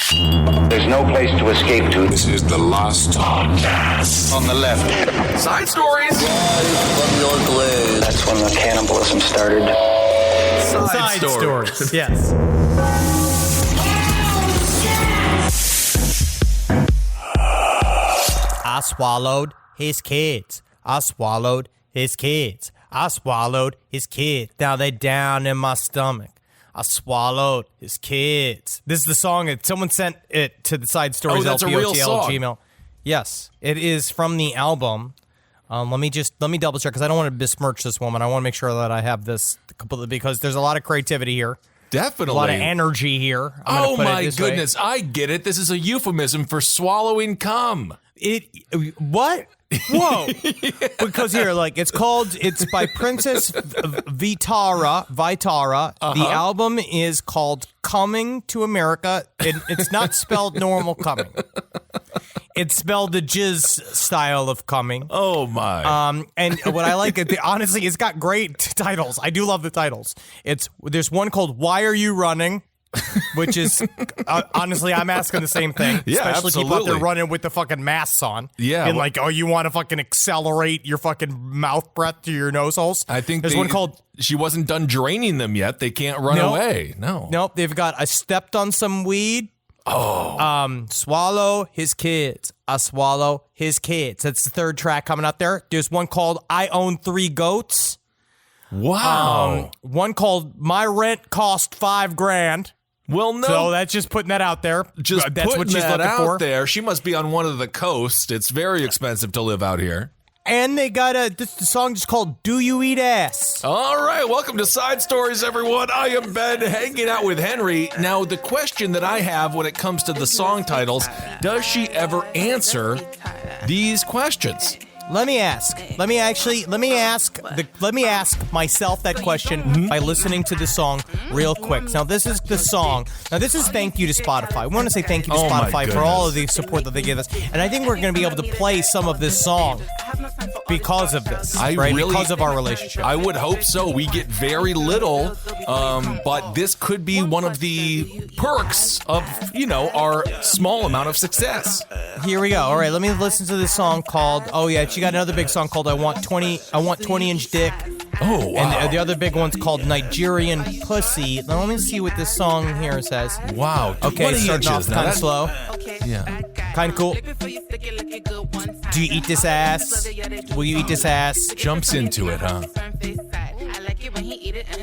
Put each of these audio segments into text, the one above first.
There's no place to escape to. This is the last podcast. On the left. Side stories. From your glade. That's when the cannibalism started. Side stories. Yes. I swallowed his kids. I swallowed his kids. I swallowed his kids. Now they down in my stomach. I swallowed his kids. This is the song that someone sent it to the Side Stories. Oh, that's a real song. Gmail. Yes, it is from the album. Let me double check because I don't want to besmirch this woman. I want to make sure that I have this completely because there's a lot of creativity here. Definitely. A lot of energy here. Oh my goodness, I get it. This is a euphemism for swallowing cum. What? Whoa. Because here, it's by Princess Vitara. The album is called Coming to America. It's not spelled normal coming. It's spelled the jizz style of coming. Oh my. And what I like, honestly, it's got great titles. I do love the titles. There's one called Why Are You Running? Which is, honestly, I'm asking the same thing. Yeah, especially absolutely. people out there running with the fucking masks on. Yeah. And oh, you want to fucking accelerate your fucking mouth breath to your nose holes? I think there's one called... She wasn't done draining them yet. They can't run away. No. Nope. They've got I stepped on some weed. Oh. Swallow his kids. I swallow his kids. That's the third track coming out there. There's one called I Own 3 Goats. Wow. One called My Rent Cost $5,000. Well, no. So that's just putting that out there. Just that's putting what she's that looking out for. there. She must be on one of the coasts. It's very expensive to live out here. And they got the song just called Do You Eat Ass? All right, welcome to Side Stories, everyone. I am Ben, hanging out with Henry. Now, the question that I have when it comes to the song titles, does she ever answer these questions? Let me ask myself that question by listening to the song real quick. Now, this is the song. Now, this is thank you to Spotify. We want to say thank you to Spotify for all of the support that they give us. And I think we're going to be able to play some of this song because of this, because of our relationship. I would hope so. We get very little, but this could be one of the perks of, our small amount of success. Here we go. All right, let me listen to this song called, she got another big song called I Want 20-inch Dick. Oh, wow. And the other big one's called Nigerian Pussy. Now, let me see what this song here says. Wow. Okay, starting off kind of slow. Yeah. Kind of cool. Do you eat this ass? Will you eat this ass? Jumps into it, huh?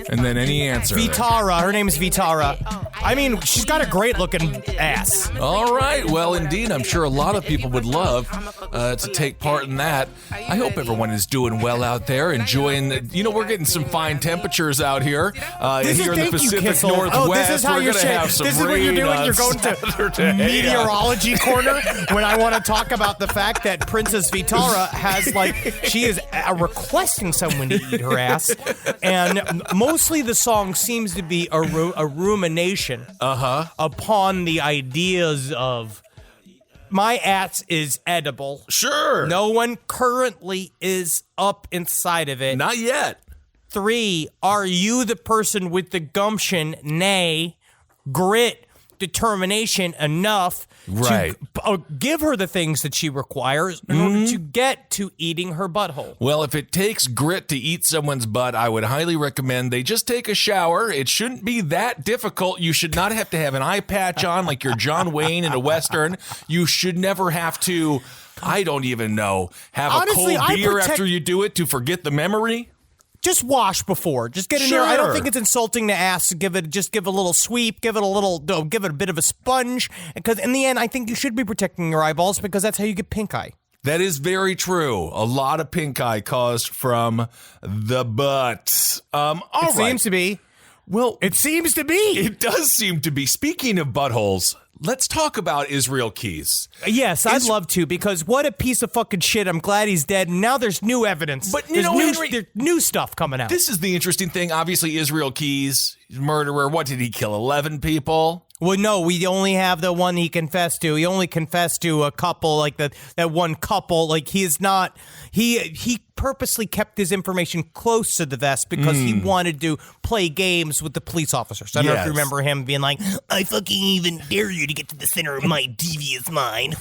And then any answer. Vitara. Her name is Vitara. I mean, she's got a great looking ass. All right. Well, indeed, I'm sure a lot of people would love to take part in that. I hope everyone is doing well out there, enjoying. We're getting some fine temperatures out here. Here in the Pacific Northwest. Oh, this is how we're you're going to have some This is what you're doing. You're going to meteorology corner when I want to talk about the fact that Princess Vitara has she is requesting someone to eat her ass, and mostly the song seems to be a rumination upon the ideas of my ass is edible. Sure. No one currently is up inside of it. Not yet. 3, are you the person with the gumption, nay, grit, determination enough to give her the things that she requires in order to get to eating her butthole? Well, if it takes grit to eat someone's butt, I would highly recommend they just take a shower. It shouldn't be that difficult. You should not have to have an eye patch on like you're John Wayne in a Western. You should never have to, I don't even know, have Honestly, a cold beer after you do it to forget the memory. Just wash before. Just get in there. I don't think it's insulting to ask to give a little sweep, give it a bit of a sponge. Because in the end, I think you should be protecting your eyeballs because that's how you get pink eye. That is very true. A lot of pink eye caused from the butt. It seems to be. Well, it seems to be. It does seem to be. Speaking of buttholes, let's talk about Israel Keys. Yes, I'd love to, because what a piece of fucking shit. I'm glad he's dead. And now there's new evidence. But Henry, there's new stuff coming out. This is the interesting thing. Obviously, Israel Keys, murderer. What did he kill? 11 people? Well, no, we only have the one he confessed to. He only confessed to a couple, like that one couple. Like he purposely kept his information close to the vest because he wanted to play games with the police officers. I don't know if you remember him being like, I fucking even dare you to get to the center of my devious mind.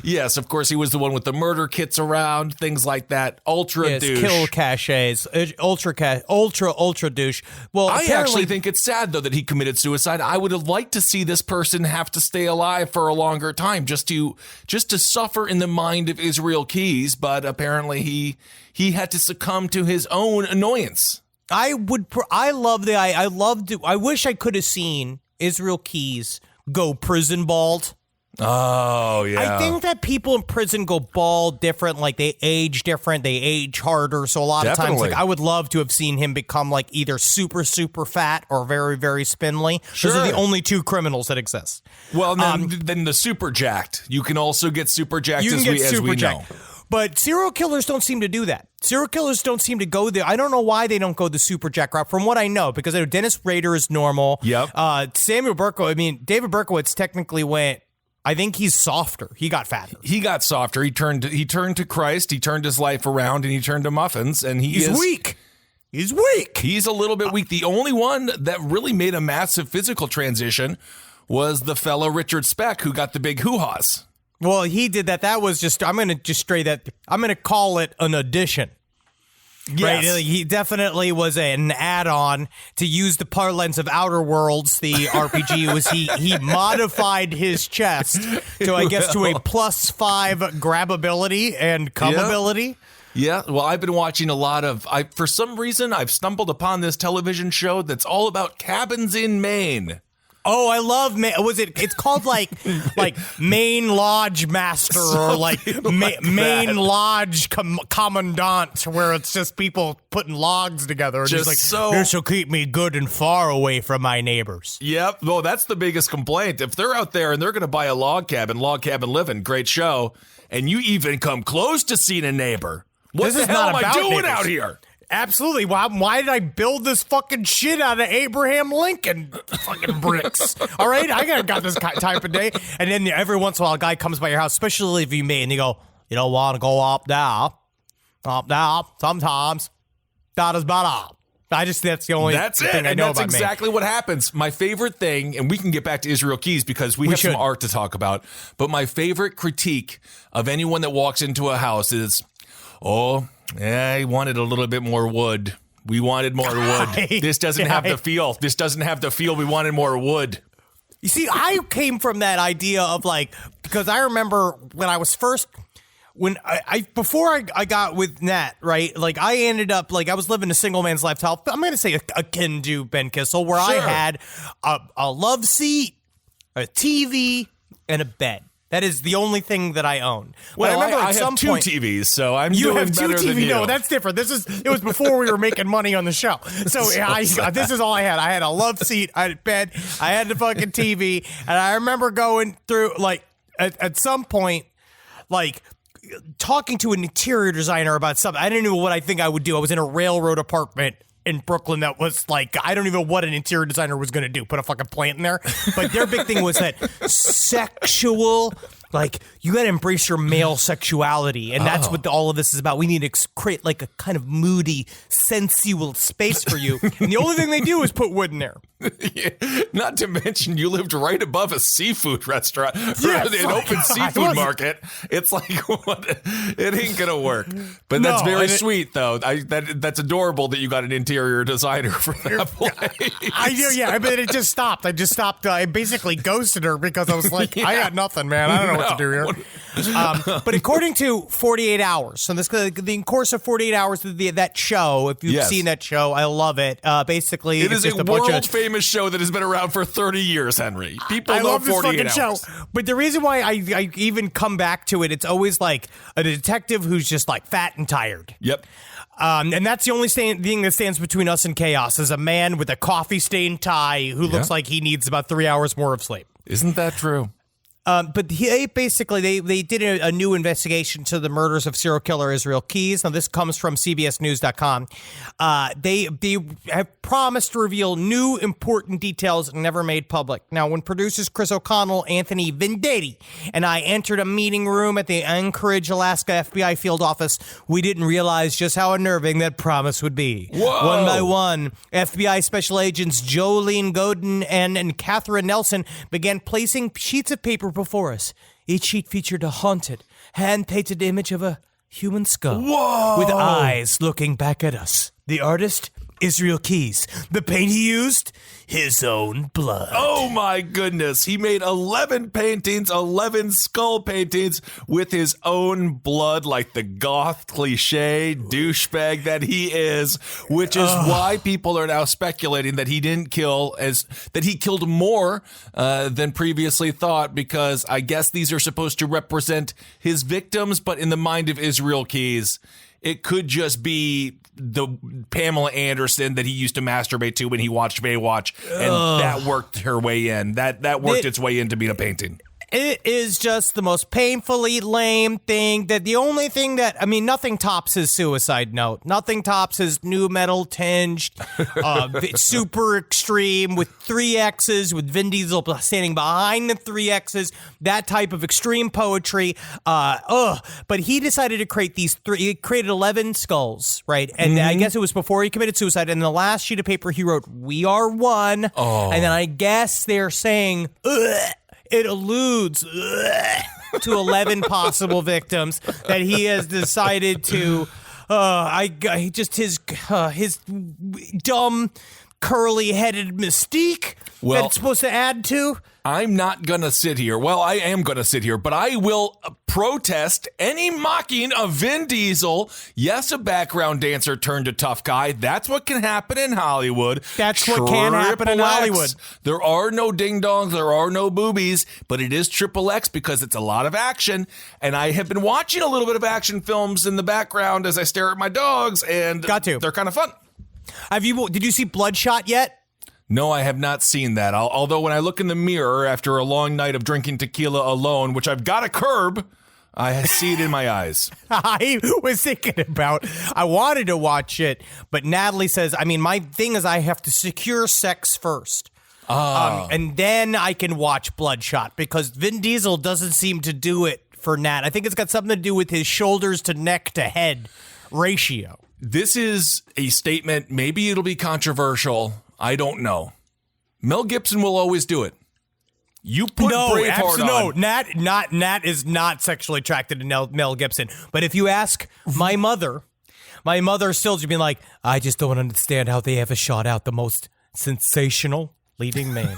Yes, of course, he was the one with the murder kits around, things like that. Ultra douche. Kill caches, ultra douche. Well, I actually think it's sad, though, that he committed suicide. I would have liked to see this person have to stay alive for a longer time just to suffer in the mind of Israel Keys, but apparently he had to succumb to his own annoyance. I wish I could have seen Israel Keys go prison bald. Oh, yeah. I think that people in prison go bald different, like they age different, they age harder. So a lot of times, like I would love to have seen him become like either super, super fat or very, very spindly. Sure. Those are the only two criminals that exist. Well, then the super jacked. You can also get super jacked as we know. But serial killers don't seem to do that. Serial killers don't seem to go there. I don't know why they don't go the super jack route, from what I know, because I know Dennis Rader is normal. Yep. David Berkowitz technically went, I think he's softer. He got fatter. He got softer. He turned to Christ. He turned his life around, and he turned to muffins. And he's weak. He's weak. He's a little bit weak. The only one that really made a massive physical transition was the fellow Richard Speck, who got the big hoo-haws. Well, he did that. That was just, I'm going to call it an addition. Yes. Right? He definitely was an add-on to use the parlance of Outer Worlds, the RPG. Was he modified his chest to, I guess, to a +5 grabability and comability. Yeah, well, I've been watching a lot of, for some reason, I've stumbled upon this television show that's all about cabins in Maine. Oh, I love it's called like Maine Lodge Master or like Maine Lodge Commandant, where it's just people putting logs together and just like, this will keep me good and far away from my neighbors. Yep. Well, that's the biggest complaint. If they're out there and they're going to buy a log cabin living, great show, and you even come close to seeing a neighbor, what the hell am I doing out here? Absolutely. Why did I build this fucking shit out of Abraham Lincoln fucking bricks? All right, I got this type of day. And then every once in a while, a guy comes by your house, especially if you may, and you go, you don't want to go up there. Sometimes that is better. That's the only thing I know about me. That's exactly what happens. My favorite thing, and we can get back to Israel Keys because we have some art to talk about, but my favorite critique of anyone that walks into a house is, I wanted a little bit more wood. We wanted more wood. This doesn't have the feel. This doesn't have the feel. We wanted more wood. You see, I came from that idea of because I remember when I was first, before I got with Nat, right? Like I ended up, I was living a single man's lifestyle. I'm going to say akin to Ben Kissel, where I had a love seat, a TV, and a bed. That is the only thing that I own. Well, but I remember I have two TVs, so I'm doing better than you. No, that's different. It was before we were making money on the show. So this is all I had. I had a love seat, I had a bed, I had the fucking TV, and I remember going through at some point, talking to an interior designer about something. I didn't know what I think I would do. I was in a railroad apartment in Brooklyn that was I don't even know what an interior designer was going to do, put a fucking plant in there. But their big thing was that sexual, you got to embrace your male sexuality. And that's what all of this is about. We need to create a kind of moody, sensual space for you. And the only thing they do is put wood in there. Yeah, not to mention you lived right above a seafood restaurant, an open seafood market. It's it ain't gonna work. But that's very sweet, though. That's adorable that you got an interior designer for that place. I do, yeah. But it just stopped. I basically ghosted her because I was like, I got nothing, man. I don't know what to do here. But according to 48 Hours, so the course of 48 Hours, that show, if you've seen that show, I love it. Basically, it is a world-famous show that has been around for 30 years, Henry. People I love love 48 this Hours. Show. But the reason why I even come back to it, it's always a detective who's just fat and tired. Yep. And that's the only thing that stands between us and chaos is a man with a coffee-stained tie who looks like he needs about 3 hours more of sleep. Isn't that true? But they did a new investigation to the murders of serial killer Israel Keys. Now, this comes from CBSNews.com. They have promised to reveal new important details never made public. Now, when producers Chris O'Connell, Anthony Venditti, and I entered a meeting room at the Anchorage, Alaska FBI field office, we didn't realize just how unnerving that promise would be. Whoa. One by one, FBI special agents Jolene Godin and Catherine Nelson began placing sheets of paper before us. Each sheet featured a haunted, hand-painted image of a human skull. Whoa. With eyes looking back at us. The artist, Israel Keys. The paint he used, his own blood. Oh my goodness. He made 11 paintings, 11 skull paintings with his own blood, like the goth cliche douchebag that he is, which is why people are now speculating that he didn't kill that he killed more than previously thought, because I guess these are supposed to represent his victims, but in the mind of Israel Keys, it could just be the Pamela Anderson that he used to masturbate to when he watched Baywatch, and that worked her way in. That worked its way into being a painting. It is just the most painfully lame thing. That the only thing that, I mean, nothing tops his suicide note. Nothing tops his new metal tinged, super extreme with 3 X's, with Vin Diesel standing behind the 3 X's. That type of extreme poetry. But he decided to create he created 11 skulls, right? And I guess it was before he committed suicide. And the last sheet of paper he wrote, "We are one." Oh. And then I guess they're saying, ugh. It alludes to 11 possible victims that he has decided to. His dumb, curly-headed mystique that it's supposed to add to. I'm not going to sit here. Well, I am going to sit here, but I will protest any mocking of Vin Diesel. Yes, a background dancer turned a tough guy. That's what can happen in Hollywood. That's what can happen in Hollywood. There are no ding-dongs. There are no boobies, but it is XXX because it's a lot of action. And I have been watching a little bit of action films in the background as I stare at my dogs, and they're kind of fun. Did you see Bloodshot yet? No, I have not seen that. Although when I look in the mirror after a long night of drinking tequila alone, which I've got to curb, I see it in my eyes. I was thinking I wanted to watch it, but Natalie says, my thing is I have to secure sex first. And then I can watch Bloodshot, because Vin Diesel doesn't seem to do it for Nat. I think it's got something to do with his shoulders to neck to head ratio. This is a statement. Maybe it'll be controversial. I don't know. Mel Gibson will always do it. You put Braveheart on. No, Nat is not sexually attracted to Mel Gibson. But if you ask my mother still to be like, I just don't understand how they ever shot out the most sensational leading man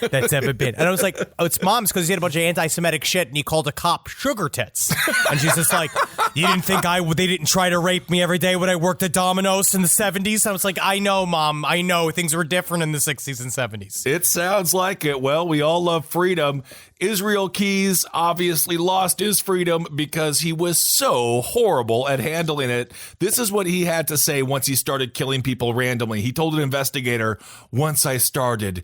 that's ever been. And I was like, oh, it's Mom's, because he had a bunch of anti-Semitic shit and he called a cop sugar tits. And she's just like, you didn't think they didn't try to rape me every day when I worked at Domino's in the 70s? I was like, I know, Mom. I know. Things were different in the 60s and 70s. It sounds like it. Well, we all love freedom. Israel Keys obviously lost his freedom because he was so horrible at handling it. This is what he had to say once he started killing people randomly. He told an investigator, once I started,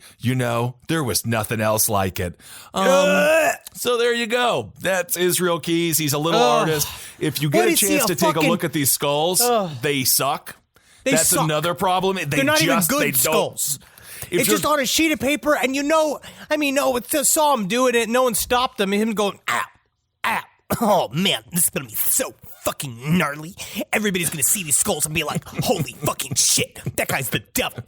there was nothing else like it. So there you go. That's Israel Keys. He's a little artist. If you get a chance to take a look at these skulls, they suck. That's another problem. They're not even good skulls. It's just on a sheet of paper, and it's saw him doing it. No one stopped him. Him going, ow, ow. Oh, man, this is going to be so fucking gnarly. Everybody's going to see these skulls and be like, holy fucking shit, that guy's the devil.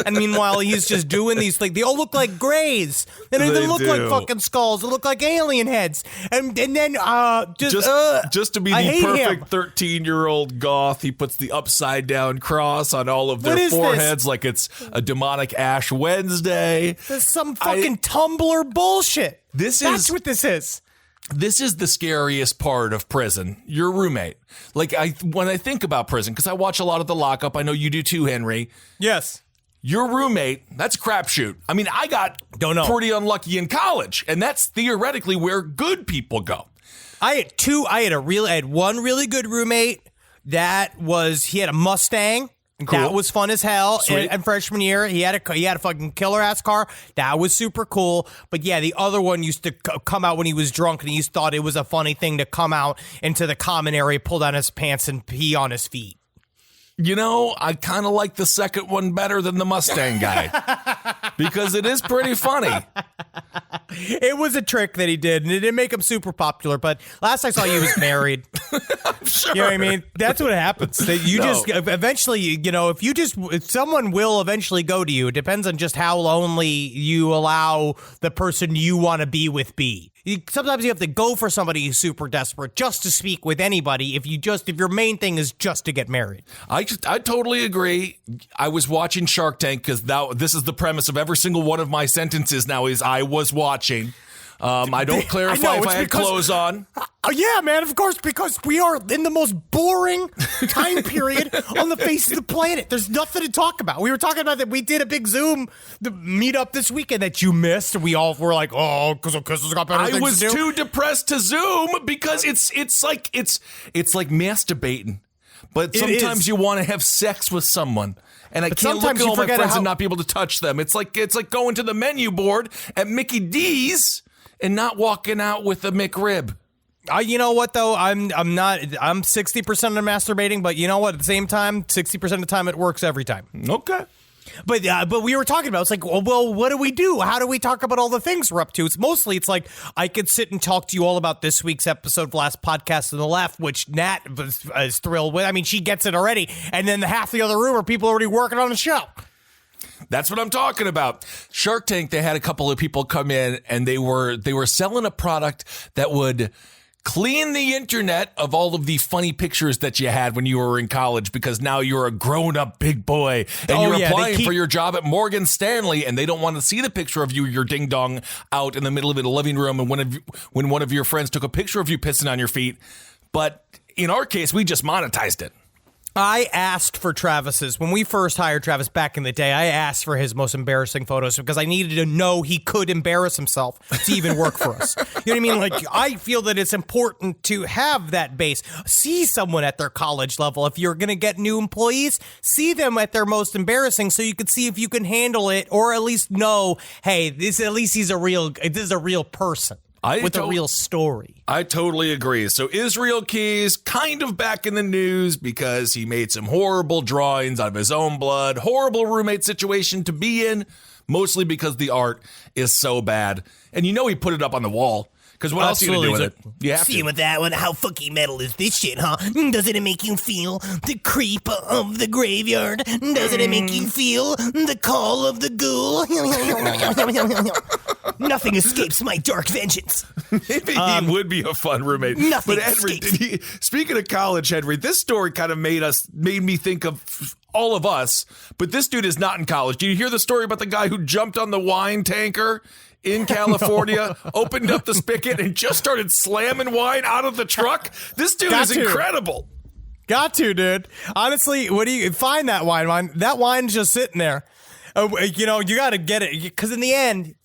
And meanwhile, he's just doing these, they all look like grays. They don't even look like fucking skulls. They look like alien heads. And then, just to be the perfect 13-year-old goth, he puts the upside down cross on all of their foreheads like it's a demonic Ash Wednesday. There's some fucking Tumblr bullshit. That's what this is. This is the scariest part of prison. Your roommate. When I think about prison, because I watch a lot of The Lockup, I know you do too, Henry. Yes. Your roommate, that's a crapshoot. I got pretty unlucky in college, and that's theoretically where good people go. I had one really good roommate. He had a Mustang. Cool. That was fun as hell. Sweet. And freshman year, he had a fucking killer ass car. That was super cool. But yeah, the other one used to come out when he was drunk, and he thought it was a funny thing to come out into the common area, pull down his pants, and pee on his feet. You know, I kind of like the second one better than the Mustang guy because it is pretty funny. It was a trick that he did, and it didn't make him super popular. But last I saw, he was married. I'm sure. You know what I mean? That's what happens. Just eventually, if someone will eventually go to you. It depends on just how lonely you allow the person you want to be with be. Sometimes you have to go for somebody who's super desperate just to speak with anybody. If your main thing is just to get married. I totally agree. I was watching Shark Tank because this is the premise of every single one of my sentences now is I was watching. I don't clarify if I had clothes on. Yeah, man, of course, because we are in the most boring time period on the face of the planet. There's nothing to talk about. We were talking about that. We did a big Zoom meetup this weekend that you missed. We all were like, oh, because Crystal's got better things to do. I was too depressed to Zoom because it's like masturbating. But sometimes you want to have sex with someone. And I can't look at all my friends and not be able to touch them. It's like going to the menu board at Mickey D's and not walking out with a McRib. You know what though? I'm 60% of masturbating, but you know what? At the same time, 60% of the time it works every time. Okay. But we were talking about, it's like, well, what do we do? How do we talk about all the things we're up to? It's like, I could sit and talk to you all about this week's episode of Last Podcast on the Left, which Nat is thrilled with. I mean, she gets it already. And then half the other room are people already working on the show. That's what I'm talking about. Shark Tank, they had a couple of people come in and they were selling a product that would clean the internet of all of the funny pictures that you had when you were in college because now you're a grown-up big boy and you're applying for your job at Morgan Stanley and they don't want to see the picture of you, your ding-dong, out in the middle of the living room and when one of your friends took a picture of you pissing on your feet. But in our case, we just monetized it. I asked for Travis's. When we first hired Travis back in the day, I asked for his most embarrassing photos because I needed to know he could embarrass himself to even work for us. You know what I mean? Like, I feel that it's important to have that base. See someone at their college level. If you're going to get new employees, see them at their most embarrassing so you can see if you can handle it or at least know, hey, this is a real person. With a real story. I totally agree. So Israel Keys kind of back in the news because he made some horrible drawings out of his own blood. Horrible roommate situation to be in, mostly because the art is so bad. And you know he put it up on the wall. Because what else are you going to do with it? You have See to. with that one, how fucking metal is this shit, huh? Doesn't it make you feel the creep of the graveyard? Doesn't it make you feel the call of the ghoul? Nothing escapes my dark vengeance. Maybe he would be a fun roommate. Nothing But Henry, speaking of college, Henry, this story kind of made me think of all of us. But this dude is not in college. Did you hear the story about the guy who jumped on the wine tanker in California, opened up the spigot, and just started slamming wine out of the truck? This dude is incredible. Got to, dude. Honestly, what do you find that wine? That wine's just sitting there. You got to get it because in the end,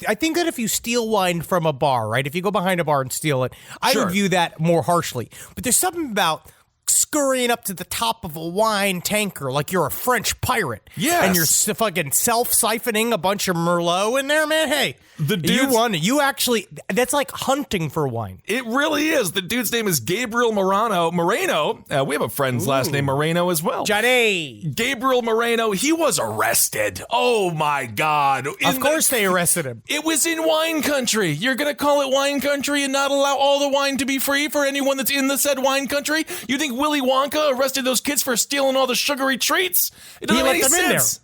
I think that if you steal wine from a bar, right? If you go behind a bar and steal it, I would view that more harshly. But there's something about scurrying up to the top of a wine tanker like you're a French pirate. Yes. And you're fucking self-siphoning a bunch of Merlot in there, man. Hey, the dude, you won. You actually, that's like hunting for wine. It really is. The dude's name is Gabriel Moreno. We have a friend's last name Moreno as well. Johnny. Gabriel Moreno. He was arrested. Oh my God. Of course they arrested him. It was in wine country. You're going to call it wine country and not allow all the wine to be free for anyone that's in the said wine country? You think Willy Wonka arrested those kids for stealing all the sugary treats? It doesn't make any sense.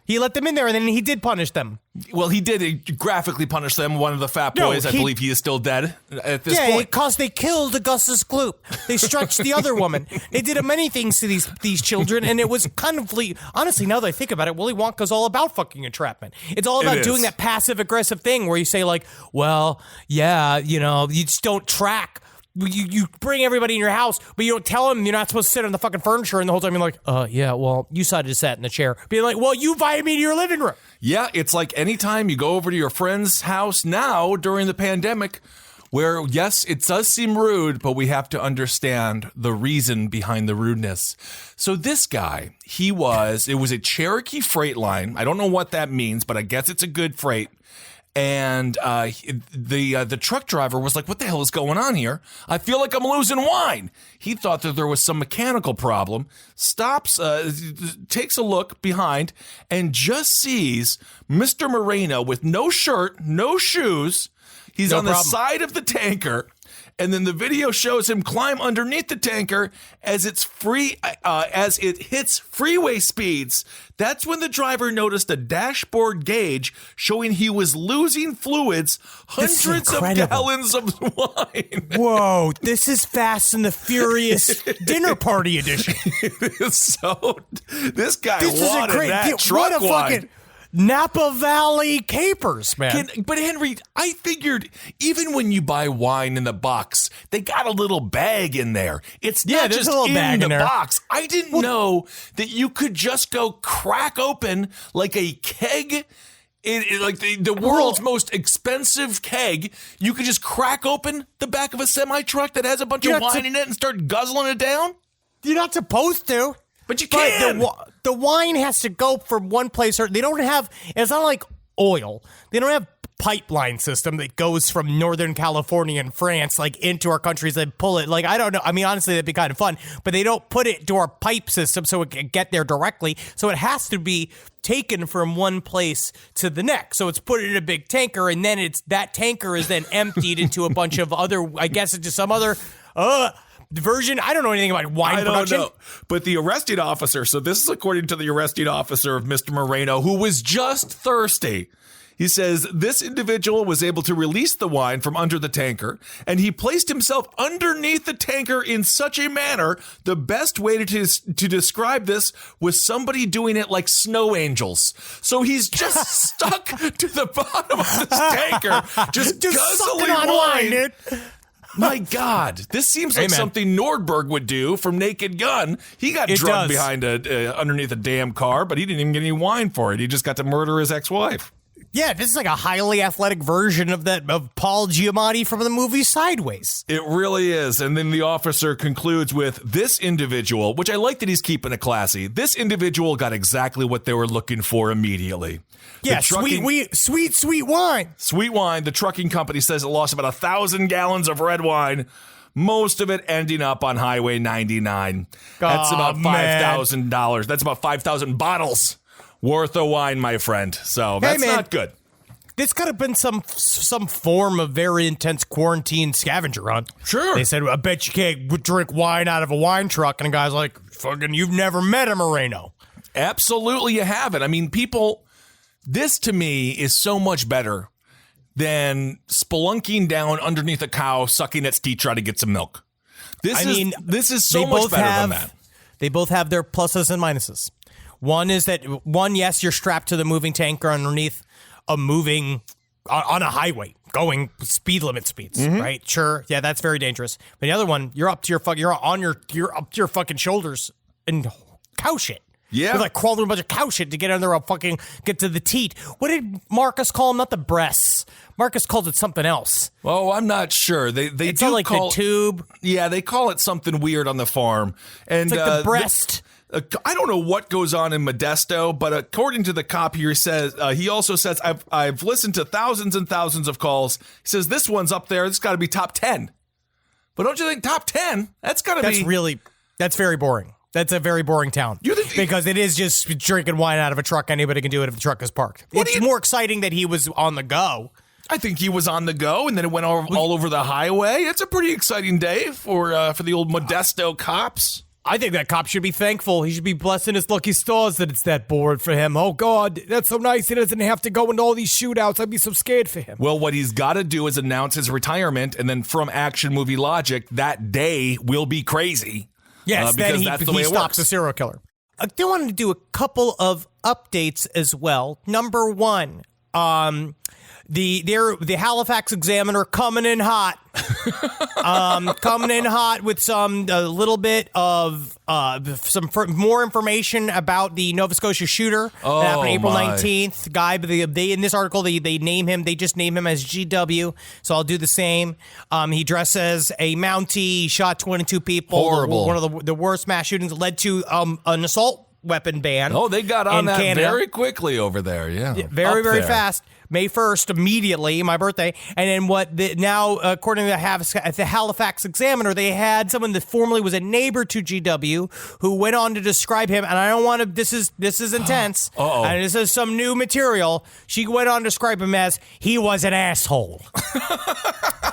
He let them in there, and then he did punish them. Well, he did graphically punish them. One of the fat boys, I believe he is still dead at this point. Yeah, because they killed Augustus Gloop. They stretched the other woman. They did many things to these children, and it was kind of, honestly, now that I think about it, Willy Wonka's all about fucking entrapment. It's all about doing that passive-aggressive thing where you say, like, well, yeah, you just don't track. You bring everybody in your house, but you don't tell them you're not supposed to sit on the fucking furniture, and the whole time you're like, yeah, well, you decided to sit in the chair. Being like, well, you invited me to your living room. Yeah, it's like anytime you go over to your friend's house now during the pandemic, where, yes, it does seem rude, but we have to understand the reason behind the rudeness. So this guy, it was a Cherokee freight line. I don't know what that means, but I guess it's a good freight. And the truck driver was like, what the hell is going on here? I feel like I'm losing wine. He thought that there was some mechanical problem, stops, takes a look behind, and just sees Mr. Moreno with no shirt, no shoes. He's on the side of the tanker. And then the video shows him climb underneath the tanker as it hits freeway speeds. That's when the driver noticed a dashboard gauge showing he was losing fluids, hundreds of gallons of wine. Whoa, this is Fast and the Furious dinner party edition. So this guy This wanted that truck what a wine. fucking Napa Valley capers, man. But Henry, I figured even when you buy wine in the box, they got a little bag in there. It's not there's just a little in bag the in there. box. I didn't know that you could just go crack open like a keg. Like the world's most expensive keg. You could just crack open the back of a semi-truck that has a bunch of wine in it and start guzzling it down. You're not supposed to. But you can. The wine has to go from one place. Or they don't have. It's not like oil. They don't have pipeline system that goes from Northern California and France like into our countries and pull it. Like I don't know. I mean, honestly, that'd be kind of fun. But they don't put it to our pipe system so it can get there directly. So it has to be taken from one place to the next. So it's put in a big tanker, and then that tanker is then emptied into a bunch of other. I guess into some other. Version. I don't know anything about wine production. Know. But the arresting officer, so this is according to the arresting officer of Mr. Moreno, who was just thirsty. He says this individual was able to release the wine from under the tanker, and he placed himself underneath the tanker in such a manner, the best way to describe this was somebody doing it like snow angels. So he's just stuck to the bottom of this tanker, just guzzling on wine, dude. My God, this seems like something Nordberg would do from Naked Gun. He got drugged behind underneath a damn car, but he didn't even get any wine for it. He just got to murder his ex-wife. Yeah, this is like a highly athletic version of Paul Giamatti from the movie Sideways. It really is. And then the officer concludes with this individual, which I like that he's keeping it classy. This individual got exactly what they were looking for immediately. Yeah, sweet wine. Sweet wine. The trucking company says it lost about 1,000 gallons of red wine, most of it ending up on Highway 99. That's about $5,000. That's about 5,000 bottles worth of wine, my friend. So that's not good. This could have been some form of very intense quarantine scavenger hunt. Sure. They said, I bet you can't drink wine out of a wine truck. And the guy's like, fucking, you've never met a Moreno. Absolutely, you haven't. I mean, this to me is so much better than spelunking down underneath a cow, sucking its teeth, try to get some milk. This is so much better than that. They both have their pluses and minuses. One is that, yes, you're strapped to the moving tanker underneath a moving on a highway going speed limit speeds, right? Sure. Yeah, that's very dangerous. But the other one, you're up to your fucking shoulders in cow shit. Yeah. You're like crawling through a bunch of cow shit to get under get to the teat. What did Marcus call them? Not the breasts. Marcus called it something else. Oh, I'm not sure. It's do like call the tube. Yeah, they call it something weird on the farm. And it's like the breast. I don't know what goes on in Modesto, but according to the cop here, he also says, I've listened to thousands and thousands of calls. He says, this one's up there. It's got to be top 10. But don't you think top 10? That's very boring. That's a very boring town. Because it is just drinking wine out of a truck. Anybody can do it if the truck is parked. It's more exciting that he was on the go. I think he was on the go, and then it went all over the highway. It's a pretty exciting day for the old Modesto cops. I think that cop should be thankful. He should be blessing his lucky stars that it's that bored for him. Oh, God, that's so nice. He doesn't have to go into all these shootouts. I'd be so scared for him. Well, what he's got to do is announce his retirement, and then from action movie logic, that day will be crazy. Yes, then he stops a serial killer. I do want to do a couple of updates as well. Number one, the Halifax Examiner coming in hot. Coming in hot with a little bit of more information about the Nova Scotia shooter that happened April 19th. Guy, they in this article they name him. They just name him as GW. So I'll do the same. He dressed as a Mountie. He shot 22 people. Horrible. One of the worst mass shootings led to an assault weapon ban. Oh, they got on that Canada. Very quickly over there. Yeah, very, Up very there. fast. May 1st, immediately, my birthday. And then now, according to the Halifax Examiner, they had someone that formerly was a neighbor to GW who went on to describe him. And I don't want to, this is intense. Uh-oh. And this is some new material. She went on to describe him as, he was an asshole.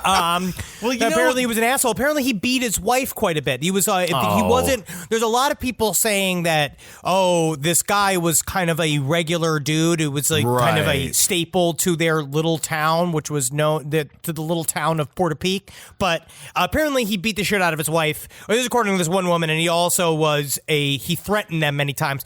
Apparently he was an asshole. Apparently he beat his wife quite a bit. He wasn't, there's a lot of people saying that, this guy was kind of a regular dude who was like kind of a staple to their little town, which was known to the little town of Portapique. But apparently he beat the shit out of his wife. This is according to this one woman, and he also he threatened them many times.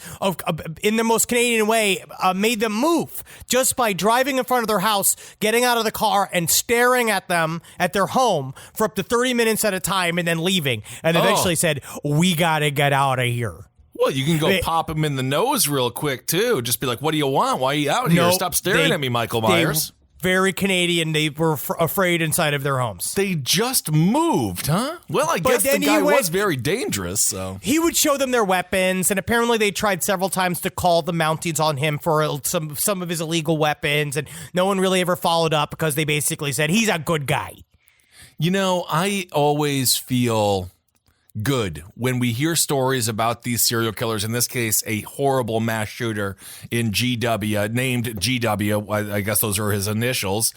In the most Canadian way, made them move just by driving in front of their house, getting out of the car, and staring at them at their home for up to 30 minutes at a time, and then leaving. And eventually said, "We gotta get out of here." Well, you can go pop him in the nose real quick, too. Just be like, what do you want? Why are you out here? Nope, Stop staring at me, Michael Myers. Very Canadian. They were afraid inside of their homes. They just moved, huh? Well, I guess the guy was very dangerous, so. He would show them their weapons, and apparently they tried several times to call the Mounties on him for some of his illegal weapons, and no one really ever followed up because they basically said, he's a good guy. You know, I always feel good when we hear stories about these serial killers, in this case, a horrible mass shooter in GW, named GW, I guess those are his initials.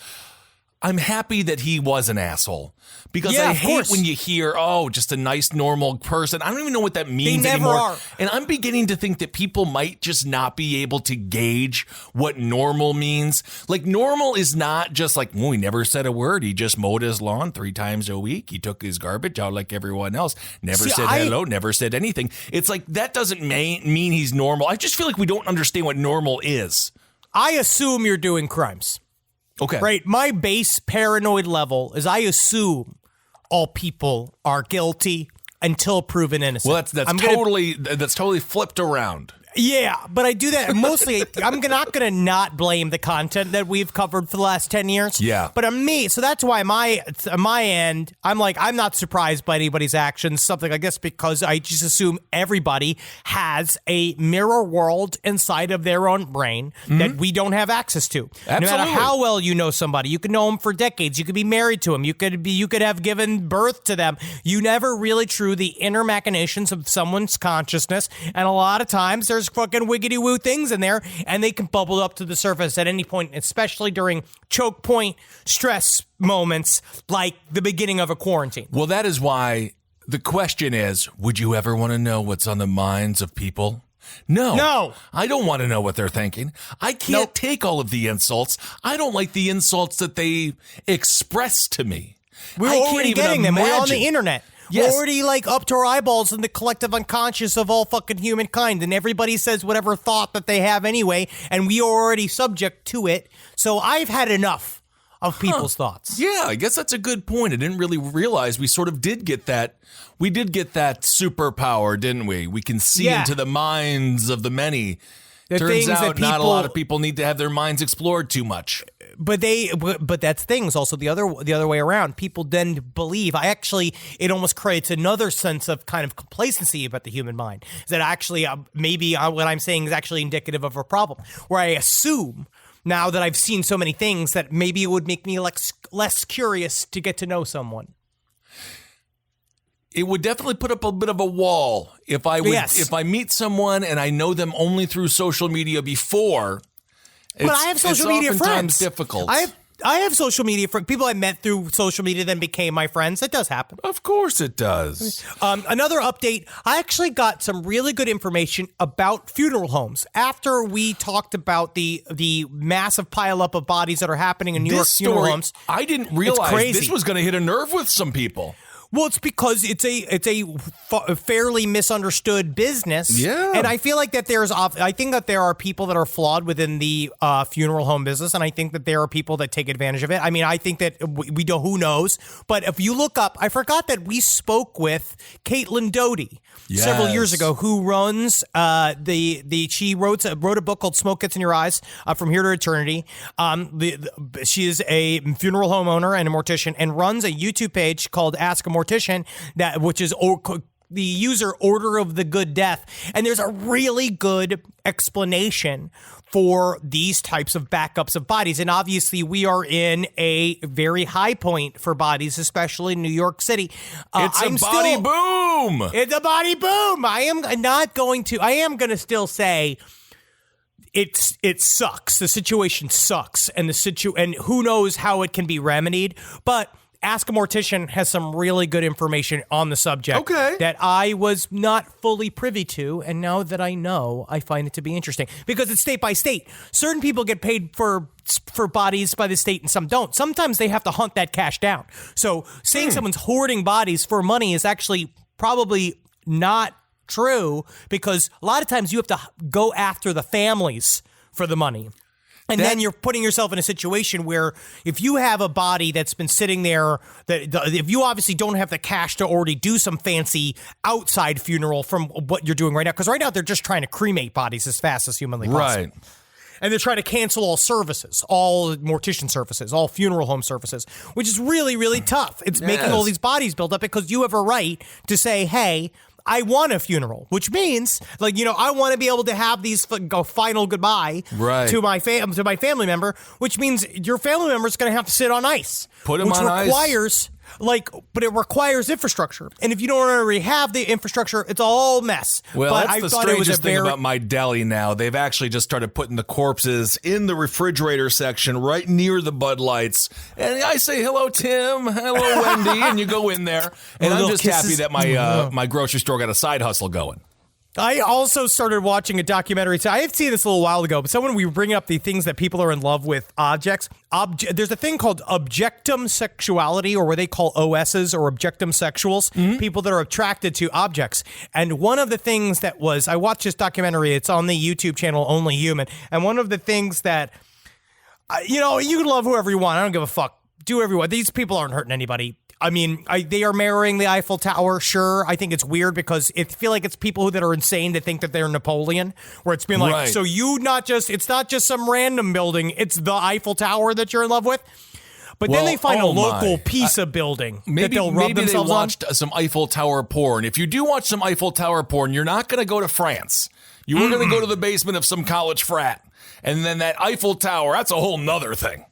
I'm happy that he was an asshole because I hate when you hear, just a nice, normal person. I don't even know what that means anymore. Are. And I'm beginning to think that people might just not be able to gauge what normal means. Like, normal is not just like, he never said a word. He just mowed his lawn 3 times a week. He took his garbage out like everyone else. Never said hello, never said anything. It's like, that doesn't mean he's normal. I just feel like we don't understand what normal is. I assume you're doing crimes. Okay. Right. My base paranoid level is I assume all people are guilty until proven innocent. Well, that's totally flipped around. Yeah, but I do that mostly. I'm not going to not blame the content that we've covered for the last 10 years. Yeah. But on me, so that's why on my end, I'm like, I'm not surprised by anybody's actions, something like this, because I just assume everybody has a mirror world inside of their own brain that we don't have access to. Absolutely. No matter how well you know somebody, you could know them for decades. You could be married to them. You could have given birth to them. You never really true the inner machinations of someone's consciousness. And a lot of times there's fucking wiggity-woo things in there, and they can bubble up to the surface at any point, especially during choke point stress moments like the beginning of a quarantine. Well, that is why the question is, would you ever want to know what's on the minds of people? No. I don't want to know what they're thinking. I can't take all of the insults. I don't like the insults that they express to me. We're already getting them. We're on the internet. Yes. We're already up to our eyeballs in the collective unconscious of all fucking humankind, and everybody says whatever thought that they have anyway, and we are already subject to it. So I've had enough of people's thoughts. Yeah, I guess that's a good point. I didn't really realize we sort of did get that. We did get that superpower, didn't we? We can see into the minds of the many. Turns out not a lot of people need to have their minds explored too much. But that's things also the other way around. People then believe. It almost creates another sense of kind of complacency about the human mind. That actually maybe what I'm saying is actually indicative of a problem. Where I assume now that I've seen so many things that maybe it would make me less curious to get to know someone. It would definitely put up a bit of a wall if I meet someone and I know them only through social media before. But I have social media friends. Difficult. I have social media friends. People I met through social media then became my friends. That does happen. Of course it does. Another update. I actually got some really good information about funeral homes after we talked about the massive pileup of bodies that are happening in New York funeral homes. I didn't realize this was going to hit a nerve with some people. Well, it's because it's a fairly misunderstood business. Yeah. And I feel like that I think that there are people that are flawed within the funeral home business, and I think that there are people that take advantage of it. I mean, I think that we don't, who knows? But if you look up, I forgot that we spoke with Caitlin Doty several years ago, who runs she wrote a book called Smoke Gets in Your Eyes, From Here to Eternity. She is a funeral home owner and a mortician, and runs a YouTube page called Ask a Mortician, which is the user Order of the Good Death. And there's a really good explanation for these types of backups of bodies. And obviously we are in a very high point for bodies, especially in New York City. It's a body boom. It's a body boom. I am going to still say it sucks. The situation sucks, and and who knows how it can be remedied. But Ask a Mortician has some really good information on the subject that I was not fully privy to, and now that I know, I find it to be interesting because it's state by state. Certain people get paid for bodies by the state and some don't. Sometimes they have to hunt that cash down. So saying someone's hoarding bodies for money is actually probably not true, because a lot of times you have to go after the families for the money. And then you're putting yourself in a situation where if you have a body that's been sitting there, if you obviously don't have the cash to already do some fancy outside funeral from what you're doing right now, because right now they're just trying to cremate bodies as fast as humanly possible. Right. And they're trying to cancel all services, all mortician services, all funeral home services, which is really, really tough. It's making all these bodies build up because you have a right to say, hey, I want a funeral, which means, I want to be able to have these final goodbye to my family member, which means your family member is going to have to sit on ice. Put them on ice. But it requires infrastructure. And if you don't already have the infrastructure, it's all mess. Well, that's the strangest thing about my deli now. They've actually just started putting the corpses in the refrigerator section right near the Bud Lights. And I say, hello, Tim. Hello, Wendy. And you go in there. And I'm just happy that my grocery store got a side hustle going. I also started watching a documentary. So I had seen this a little while ago, but when we bring up the things that people are in love with objects, there's a thing called objectum sexuality, or what they call OSs, or objectum sexuals, people that are attracted to objects. And one of the things that I watched this documentary, it's on the YouTube channel Only Human, and one of the things that, you can love whoever you want. I don't give a fuck. Do whatever you want. These people aren't hurting anybody. I mean, they are marrying the Eiffel Tower, sure. I think it's weird because I feel like it's people that are insane that think that they're Napoleon, where it's been like, so it's not just some random building, it's the Eiffel Tower that you're in love with. But then they find a local piece of building that they'll rub themselves on. Maybe they watched some Eiffel Tower porn. If you do watch some Eiffel Tower porn, you're not going to go to France. You were going to go to the basement of some college frat. And then that Eiffel Tower, that's a whole nother thing.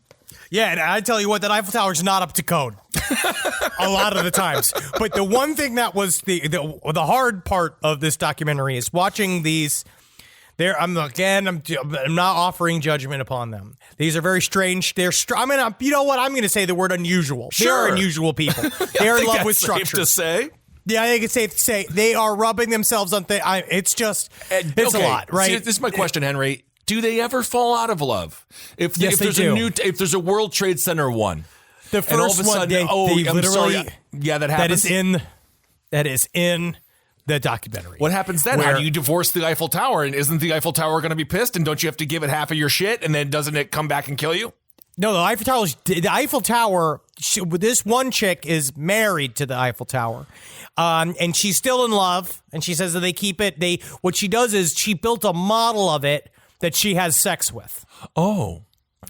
Yeah, and I tell you what, that Eiffel Tower is not up to code a lot of the times. But the one thing that was the hard part of this documentary is watching these. I'm not offering judgment upon them. These are very strange. I'm going to say the word unusual. Sure. They're unusual people. They're in love with structures. Safe to say. Yeah, I think it's safe to say they are rubbing themselves on things. It's a lot, right? See, this is my question, Henry. Do they ever fall out of love? If there's a World Trade Center one, the first and all of a sudden, I'm sorry. Yeah, that happens. That is in the documentary. What happens then? How do you divorce the Eiffel Tower? And isn't the Eiffel Tower going to be pissed? And don't you have to give it half of your shit? And then doesn't it come back and kill you? No, the Eiffel Tower. This one chick is married to the Eiffel Tower, and she's still in love. And she says that they keep it. What she does is she built a model of it that she has sex with. Oh.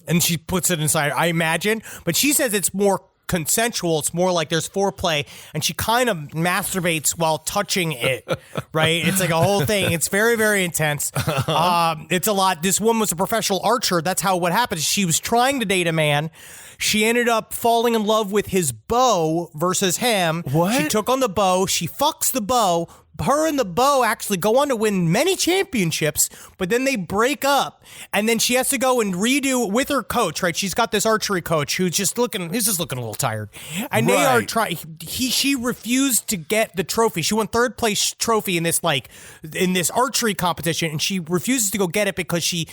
And she puts it inside, I imagine. But she says it's more consensual. It's more like there's foreplay. And she kind of masturbates while touching it, right? It's like a whole thing. It's very, very intense. It's a lot. This woman was a professional archer. That's what happened. She was trying to date a man. She ended up falling in love with his bow versus him. What? She took on the bow. She fucks the bow. her and the beau actually go on to win many championships, but then they break up, and then she has to go and redo with her coach, right? She's got this archery coach who's just looking a little tired, and they are trying. She refused to get the trophy. She won third place trophy in this archery competition, and she refuses to go get it because she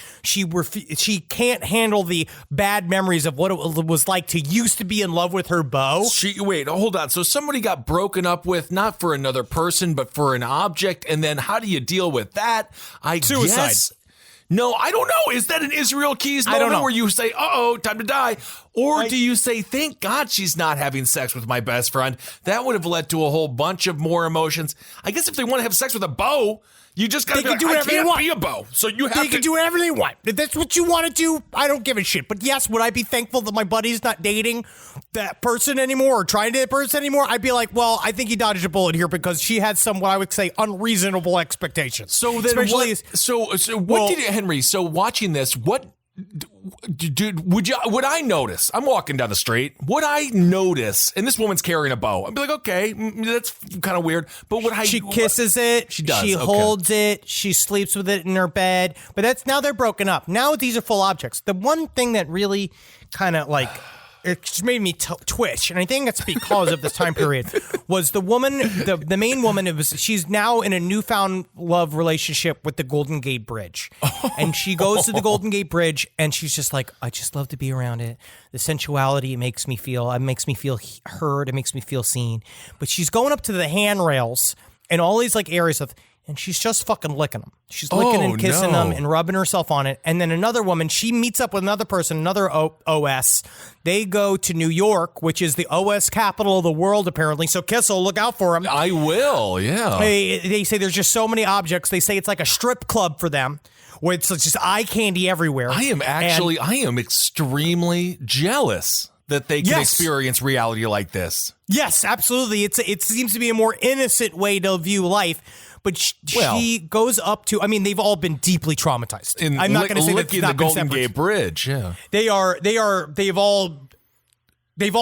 can't handle the bad memories of what it was like to used to be in love with her beau. Wait, hold on. So somebody got broken up with, not for another person, but for an object, and then how do you deal with that? Suicide. Guess. No, I don't know. Is that an Israel Keys moment where you say, uh-oh, time to die? Or do you say, thank God she's not having sex with my best friend? That would have led to a whole bunch of more emotions. I guess if they want to have sex with a beau, you just got to do whatever they want. I can't be a beau, so you have to. They can do whatever they want. If that's what you want to do, I don't give a shit. But yes, would I be thankful that my buddy's not dating that person anymore or trying to date that person anymore? I'd be like, well, I think he dodged a bullet here because she had some, what I would say, unreasonable expectations. So then Henry, so watching this, what would I notice? I'm walking down the street. Would I notice? And this woman's carrying a bow. I'd be like, okay, that's kind of weird. But she kisses it. She does. She holds it. She sleeps with it in her bed. But now they're broken up. Now these are full objects. The one thing that really kind of it just made me twitch, and I think it's because of this time period, was the woman, the main woman, she's now in a newfound love relationship with the Golden Gate Bridge. And she goes to the Golden Gate Bridge, and she's just like, I just love to be around it. The sensuality makes me feel heard, it makes me feel seen. But she's going up to the handrails and all these areas and she's just fucking licking them. She's licking and kissing them and rubbing herself on it. And then another woman, she meets up with another person, another OS. They go to New York, which is the OS capital of the world, apparently. So Kissel, look out for them. I will, yeah. They say there's just so many objects. They say it's like a strip club for them, where it's just eye candy everywhere. I am extremely jealous that they can experience reality like this. Yes, absolutely. It seems to be a more innocent way to view life. But she goes up to, they've all been deeply traumatized. I'm not going to say that it's not the Golden Gate Bridge. Yeah, they've all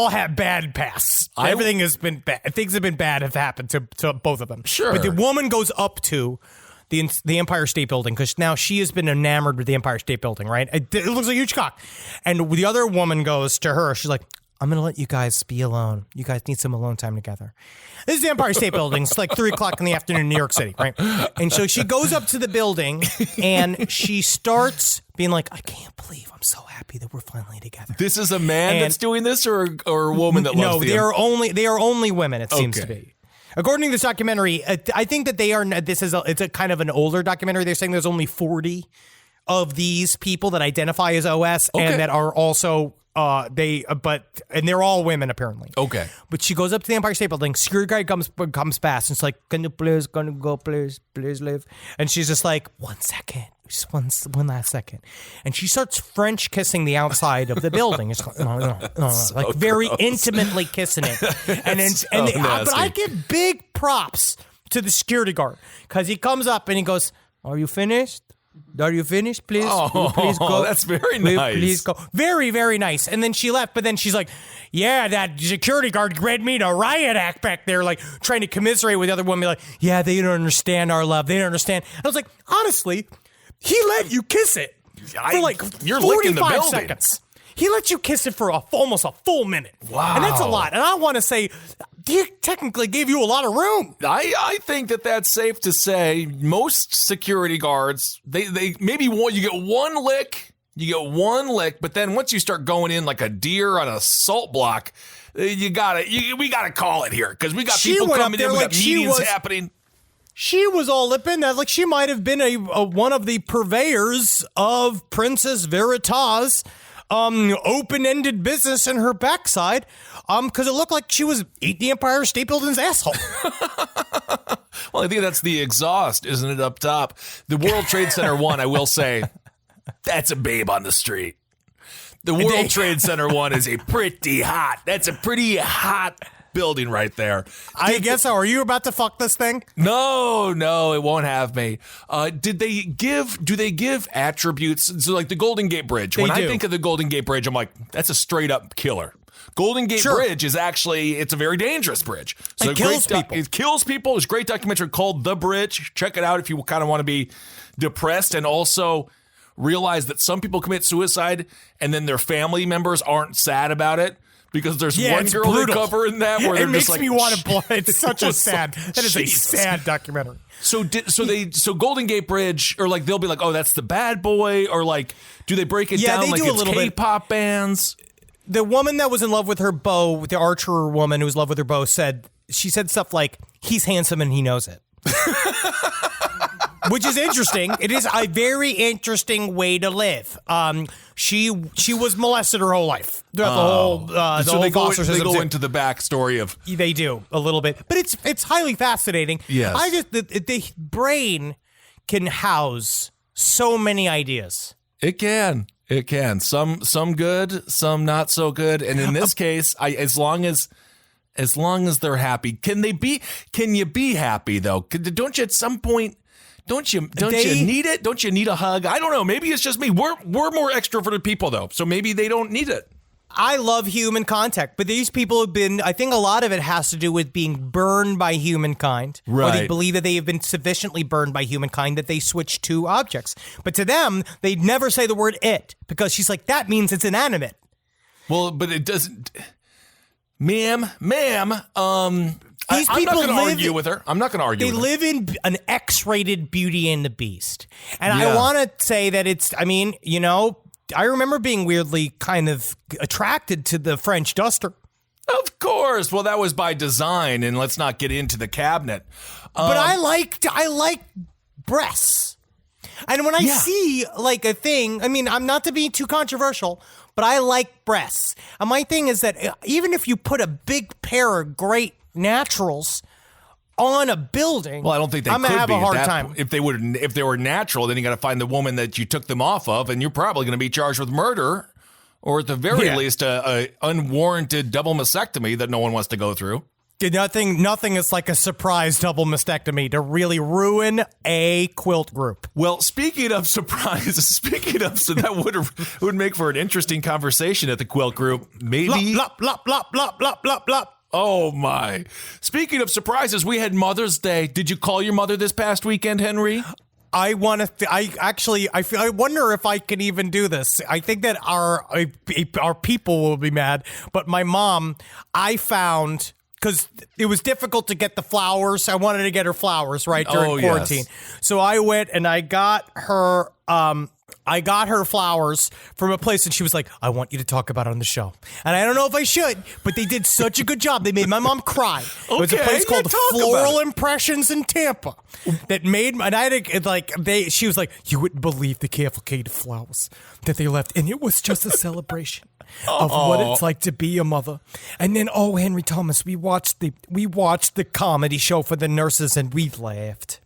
had bad pasts. Everything has been bad. Things have been bad have happened to both of them. Sure. But the woman goes up to the Empire State Building because now she has been enamored with the Empire State Building, right? It looks like a huge cock. And the other woman goes to her, she's like, I'm going to let you guys be alone. You guys need some alone time together. This is the Empire State Building. It's like 3 o'clock in the afternoon in New York City, right? And so she goes up to the building and she starts being like, I can't believe I'm so happy that we're finally together. This is a man that's doing this or a woman that loves they are only women, it seems to be. According to this documentary, I think that it's a kind of an older documentary. They're saying there's only 40 of these people that identify as OS and that are also and they're all women apparently. Okay. But she goes up to the Empire State Building. Security guard comes past and it's like, can you please leave? And she's just like, 1 second. Just one last second. And she starts French kissing the outside of the building. It's like very intimately kissing it. But I give big props to the security guard because he comes up and he goes, are you finished? Are you finished? Please, please go. That's very nice. Please go. Very, very nice. And then she left, but then she's like, yeah, that security guard read me to riot act back there, like trying to commiserate with the other woman, like, yeah, they don't understand our love. They don't understand. And I was like, honestly, he let you kiss it for you're 45 seconds. He let you kiss it for almost a full minute. Wow. And that's a lot. And I want to say, he technically gave you a lot of room. I think that's safe to say. Most security guards, they maybe you get one lick. You get one lick, but then once you start going in like a deer on a salt block, we gotta call it here because we got people coming in. We got meetings happening. She was all lipping that like she might have been one of the purveyors of Princess Veritas' open-ended business in her backside, because it looked like she was eating the Empire State Building's asshole. Well, I think that's the exhaust, isn't it, up top? The World Trade Center one, I will say, that's a babe on the street. The World Trade Center one is that's a pretty hot building right there. I guess so. Are you about to fuck this thing? No, it won't have me. Do they give attributes? So like the Golden Gate Bridge. When I think of the Golden Gate Bridge, I'm like, that's a straight up killer. Golden Gate Sure. Bridge is actually, it's a very dangerous bridge. So It kills people. It kills people. There's a great documentary called The Bridge. Check it out if you kind of want to be depressed and also realize that some people commit suicide and then their family members aren't sad about it. Because there's one it's girl they brutal. cover in that where It they're makes just like, me want to play. It's such a It's sad. like, That is Jesus. a sad documentary. So Golden Gate Bridge, or like they'll be like, oh, that's the bad boy, or like, do they break it Yeah, down they like do a it's little bit. K-pop bands? The woman that was in love with her beau, the archer woman who was in love with her beau, said stuff like, "He's handsome and he knows it." Which is interesting. It is a very interesting way to live. She was molested her whole life. Throughout the So whole they go ostracism. into the backstory of They do a little bit, but it's highly fascinating. Yes. The brain can house so many ideas. it can. Some good, some not so good, and in this case, as long as they're happy, can you be happy though? Don't you at some point? Don't you need it? Don't you need a hug? I don't know. Maybe it's just me. We're more extroverted people though, so maybe they don't need it. I love human contact, but these people have been, I think a lot of it has to do with being burned by humankind. Or they Right. believe that they have been sufficiently burned by humankind that they switch to objects. But to them, they never say the word it because she's like, that means it's inanimate. Well, but it doesn't. Ma'am. These I'm not people going to live- argue with her. I'm not going to argue They with her. live in an X-rated Beauty and the Beast. And Yeah. I want to say that it's, I mean, you know, I remember being weirdly kind of attracted to the French duster. Of course. Well, that was by design, and let's not get into the cabinet. But I like breasts. And when I Yeah. see like a thing, I mean, I'm not to be too controversial, but I like breasts. And my thing is that even if you put a big pair of great naturals on a building, Well, I don't think they I'm could gonna have be a hard at that time. point. If they were natural, then you got to find the woman that you took them off of, and you're probably going to be charged with murder, or at the very Yeah. least, a unwarranted double mastectomy that no one wants to go through. Nothing is like a surprise double mastectomy to really ruin a quilt group. Well, speaking of surprises, so that would make for an interesting conversation at the quilt group. Maybe. Blop, blop, blop, blop, blop, blop, blop. Oh my! Speaking of surprises, we had Mother's Day. Did you call your mother this past weekend, Henry? I want to. I wonder if I can even do this. I think that our people will be mad. But my mom, I found, because it was difficult to get the flowers. I wanted to get her flowers right during quarantine. Yes. So I went and I got her. I got her flowers from a place, and she was like, "I want you to talk about it on the show." And I don't know if I should, but they did such a good job. They made my mom cry. It was a Okay, place yeah, called talk about Floral it. Impressions in Tampa that made, and I had she was like, "You wouldn't believe the cavalcade of flowers that they left," and it was just a celebration of what it's like to be a mother. And then, Henry Thomas, we watched the comedy show for the nurses, and we laughed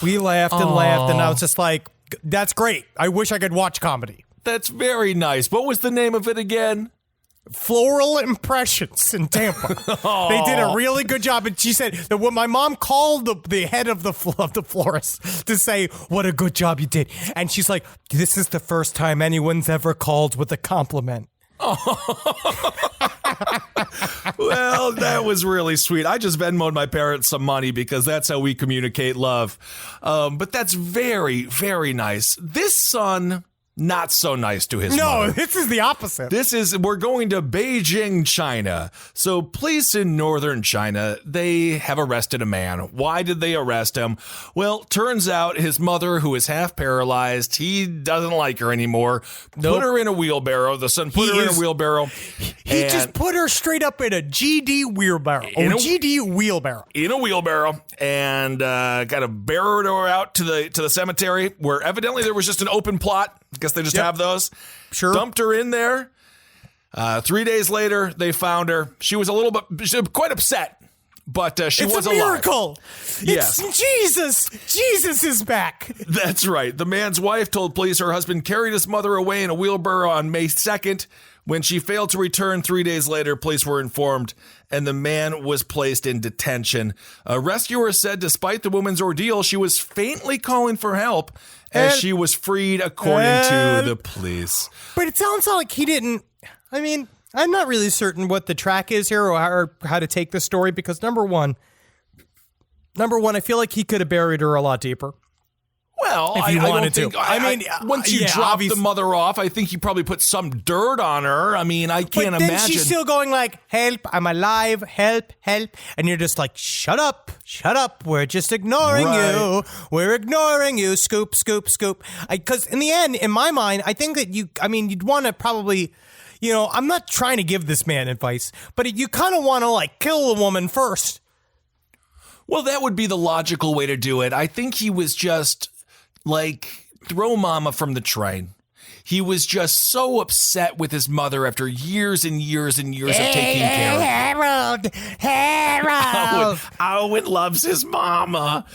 and laughed, and I was just like, that's great. I wish I could watch comedy. That's very nice. What was the name of it again? Floral Impressions in Tampa. They did a really good job. And she said that when my mom called the head of the florist to say, what a good job you did. And she's like, this is the first time anyone's ever called with a compliment. Well, that was really sweet. I just Venmoed my parents some money because that's how we communicate love. But that's very, very nice. This son, not so nice to his mother. No, this is the opposite. We're going to Beijing, China. So police in northern China, they have arrested a man. Why did they arrest him? Well, turns out his mother, who is half paralyzed, he doesn't like her anymore. Nope. Put her in a wheelbarrow. The son put her in a wheelbarrow. He just put her straight up in a GD wheelbarrow. GD wheelbarrow. In a wheelbarrow, and kind of barreled her out to the cemetery, where evidently there was just an open plot. I guess they just have those. Sure. Dumped her in there. 3 days later, they found her. She was quite upset, but she was It's a alive. miracle. Yes. It's Jesus. Jesus is back. That's right. The man's wife told police her husband carried his mother away in a wheelbarrow on May 2nd. When she failed to return 3 days later, police were informed, and the man was placed in detention. A rescuer said despite the woman's ordeal, she was faintly calling for help as she was freed, according to the police. But it sounds like he didn't. I mean, I'm not really certain what the track is here or how to take the story because number one, I feel like he could have buried her a lot deeper. Well, if you I wanted don't think, once you drop the mother off, I think you probably put some dirt on her. I mean, I can't imagine. She's still going like, help, I'm alive, help. And you're just like, shut up. We're just ignoring you. We're ignoring you. Scoop. Because in the end, in my mind, I think that you'd want to probably, I'm not trying to give this man advice, but you kind of want to like kill the woman first. Well, that would be the logical way to do it. I think he was just like, throw mama from the train. He was just so upset with his mother after years and years and years of taking care of her. Harold. Owen loves his mama.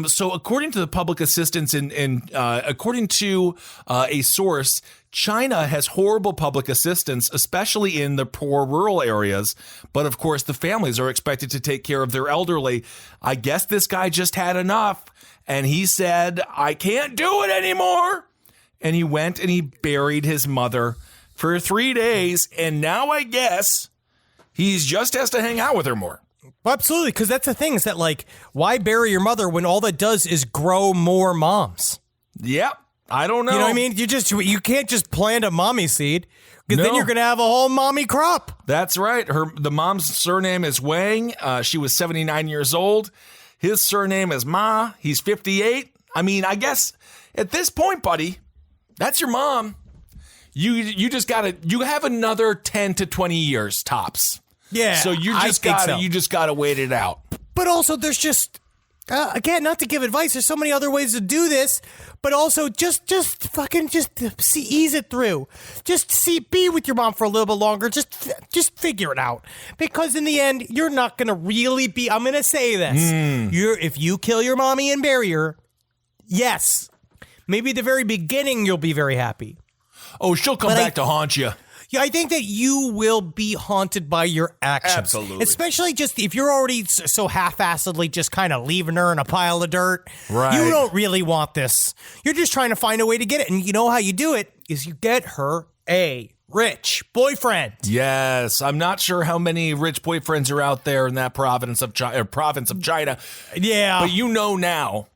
So according to the public assistance and according to a source, China has horrible public assistance, especially in the poor rural areas. But of course, the families are expected to take care of their elderly. I guess this guy just had enough. And he said, I can't do it anymore. And he went and he buried his mother for 3 days. And now I guess he just has to hang out with her more. Absolutely. Because that's the thing is that, like, why bury your mother when all that does is grow more moms? Yep. I don't know. You know what I mean? You can't just plant a mommy seed because then you're going to have a whole mommy crop. That's right. The mom's surname is Wang. She was 79 years old. His surname is Ma. He's 58. I mean, I guess at this point, buddy, that's your mom. You just you have another 10 to 20 years tops. Yeah. So you just gotta wait it out. But also there's just, again, not to give advice, there's so many other ways to do this, but also just ease it through. Be with your mom for a little bit longer. Just figure it out. Because in the end, you're not going to really be, I'm going to say this. If you kill your mommy and bury her, yes, maybe at the very beginning, you'll be very happy. Oh, she'll come back to haunt you. Yeah, I think that you will be haunted by your actions. Absolutely. Especially just if you're already so half-assedly just kind of leaving her in a pile of dirt. Right. You don't really want this. You're just trying to find a way to get it. And you know how you do it is you get her a rich boyfriend. Yes. I'm not sure how many rich boyfriends are out there in that province of China. Yeah. But you know now.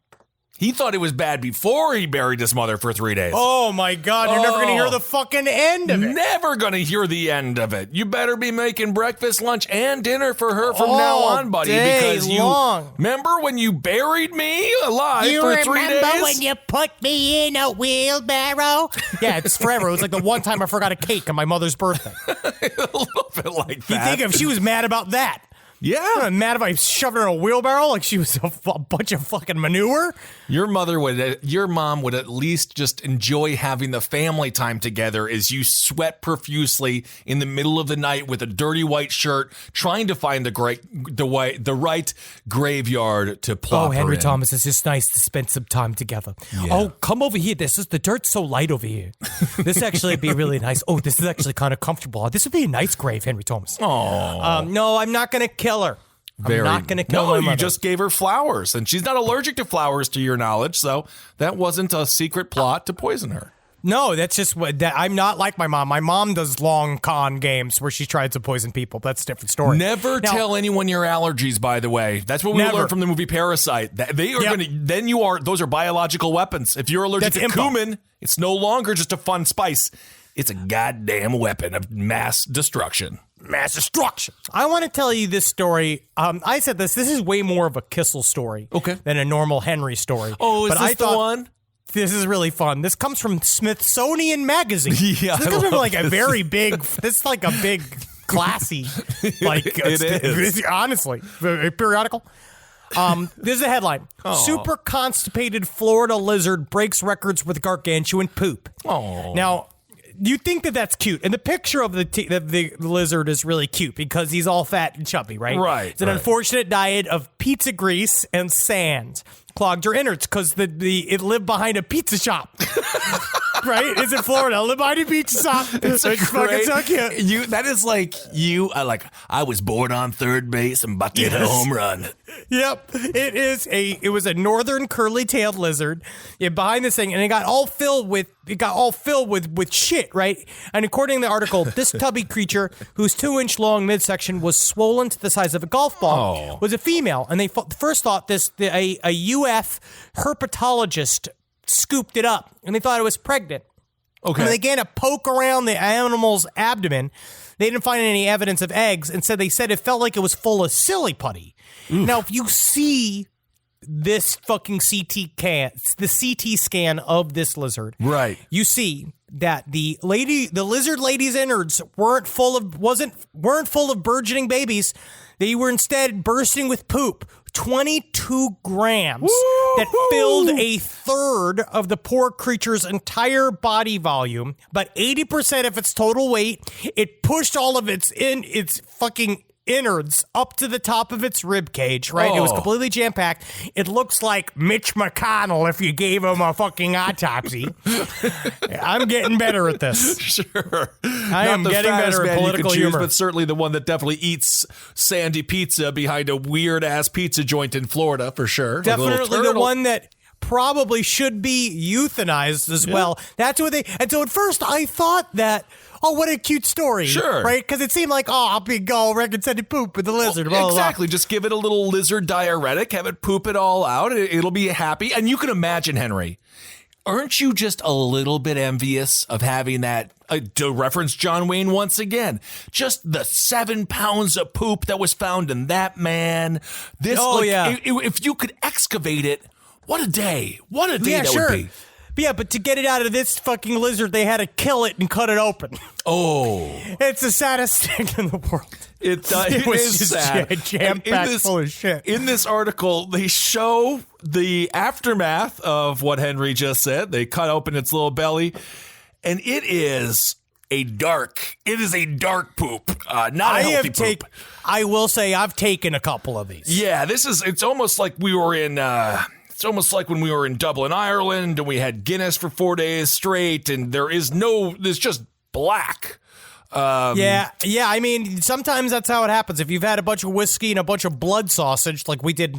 He thought it was bad before he buried his mother for 3 days. Oh, my God. You're never going to hear the fucking end of it. Never going to hear the end of it. You better be making breakfast, lunch, and dinner for her from now on, buddy. Because remember when you buried me alive for 3 days? You remember when you put me in a wheelbarrow? Yeah, it's forever. It was like the one time I forgot a cake on my mother's birthday. A little bit like that. You think if she was mad about that? Yeah. I'm mad if I shoved her in a wheelbarrow like she was a bunch of fucking manure. Your mom would at least just enjoy having the family time together as you sweat profusely in the middle of the night with a dirty white shirt, trying to find the right graveyard to plop her in. Henry Thomas, it's just nice to spend some time together. Yeah. Oh, come over here. The dirt's so light over here. This actually would be really nice. Oh, this is actually kind of comfortable. This would be a nice grave, Henry Thomas. Oh. No, I'm not going to kill her. I'm not going to kill my mother. No, you just gave her flowers, and she's not allergic to flowers, to your knowledge, so that wasn't a secret plot to poison her. No, that's just I'm not like my mom. My mom does long con games where she tries to poison people. That's a different story. Never tell anyone your allergies, by the way. That's what we learned from the movie Parasite. They are those are biological weapons. If you're allergic to cumin, it's no longer just a fun spice. It's a goddamn weapon of mass destruction. Mass destruction. I want to tell you this story. I said this is way more of a Kissel story than a normal Henry story. Oh, is this the one? This is really fun. This comes from Smithsonian Magazine. Yeah, so this comes from like a very big, this is like a big, classy, like, it is. Honestly, periodical. This is a headline. Super constipated Florida lizard breaks records with gargantuan poop. Oh. Now, you think that that's cute, and the picture of the lizard is really cute because he's all fat and chubby, right? Right. It's an unfortunate diet of pizza grease and sand. clogged her innards because it lived behind a pizza shop. Right? It's in Florida. I live behind a pizza shop. It's fucking so cute. That is like you. I was born on third base and about to hit a home run. Yep, it was a northern curly-tailed lizard behind this thing, and it got all filled with shit, right? And according to the article, this tubby creature, whose 2-inch long midsection was swollen to the size of a golf ball, was a female. And they first thought a UF herpetologist scooped it up, and they thought it was pregnant. Okay. When they began to poke around the animal's abdomen, they didn't find any evidence of eggs, and so they said it felt like it was full of silly putty. Oof. Now, if you see this fucking CT scan of this lizard, right, you see that the lizard lady's innards weren't full of burgeoning babies. They were instead bursting with poop. 22 grams that filled a third of the poor creature's entire body volume, but 80% of its total weight. It pushed all of its fucking innards up to the top of its rib cage, right? It was completely jam-packed. It looks like Mitch McConnell if you gave him a fucking autopsy. I'm getting better at this. Sure. I am getting better at political humor. But certainly the one that definitely eats sandy pizza behind a weird-ass pizza joint in Florida, for sure. Definitely the one that probably should be euthanized as well. That's what and so at first I thought that, oh, what a cute story. Sure. Right? Because it seemed like, I'll be sending poop with the lizard. Well, blah, blah, exactly. blah. Just give it a little lizard diuretic, have it poop it all out. It'll be happy. And you can imagine, Henry, aren't you just a little bit envious of having that, to reference John Wayne once again, just the 7 pounds of poop that was found in that man? If you could excavate it, what a day. What a day that would be. Yeah, but to get it out of this fucking lizard, they had to kill it and cut it open. Oh. It's the saddest thing in the world. It was is just sad. Jam-packed full of shit. In this article, they show the aftermath of what Henry just said. They cut open its little belly, and it is a dark poop, not a healthy poop. I will say I've taken a couple of these. Yeah, it's almost like we were in... It's almost like when we were in Dublin, Ireland, and we had Guinness for 4 days straight, and there's just black. Yeah. I mean, sometimes that's how it happens. If you've had a bunch of whiskey and a bunch of blood sausage, like we did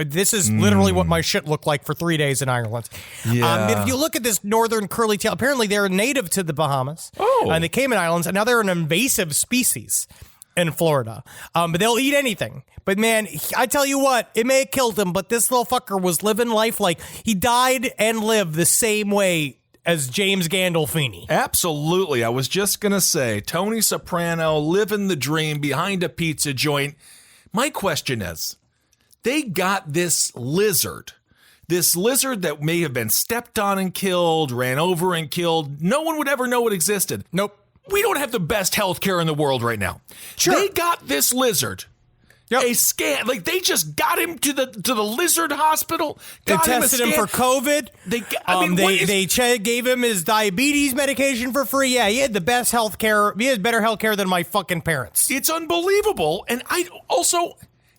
this is literally what my shit looked like for 3 days in Ireland. Yeah. If you look at this northern curly tail, apparently they're native to the Bahamas and the Cayman Islands, and now they're an invasive species in Florida. But they'll eat anything. But man, I tell you what, it may have killed him, but this little fucker was living life like he died and lived the same way as James Gandolfini. Absolutely. I was just going to say, Tony Soprano living the dream behind a pizza joint. My question is, they got this lizard that may have been stepped on and killed, ran over and killed. No one would ever know it existed. Nope. We don't have the best health care in the world right now. Sure. They got this lizard. Yep. A scan, like they just got him to the lizard hospital. They tested him for COVID. They gave him his diabetes medication for free. Yeah, he had the best health care. He had better health care than my fucking parents. It's unbelievable. And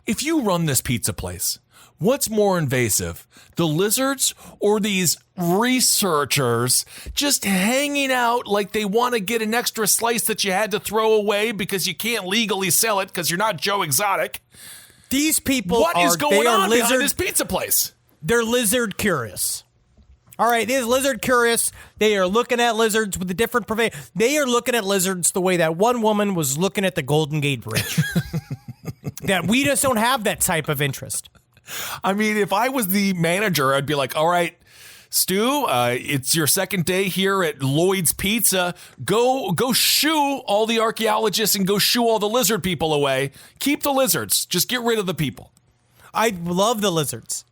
if you run this pizza place, what's more invasive, the lizards or these researchers just hanging out like they want to get an extra slice that you had to throw away because you can't legally sell it because you're not Joe Exotic? These people What is going on behind this pizza place? They're lizard curious. All right, they're lizard curious. They are looking at lizards with a different They are looking at lizards the way that one woman was looking at the Golden Gate Bridge. That we just don't have that type of interest. I mean, if I was the manager, I'd be like, all right, Stu, it's your second day here at Lloyd's Pizza. Go shoo all the archaeologists and go shoo all the lizard people away. Keep the lizards. Just get rid of the people. I love the lizards.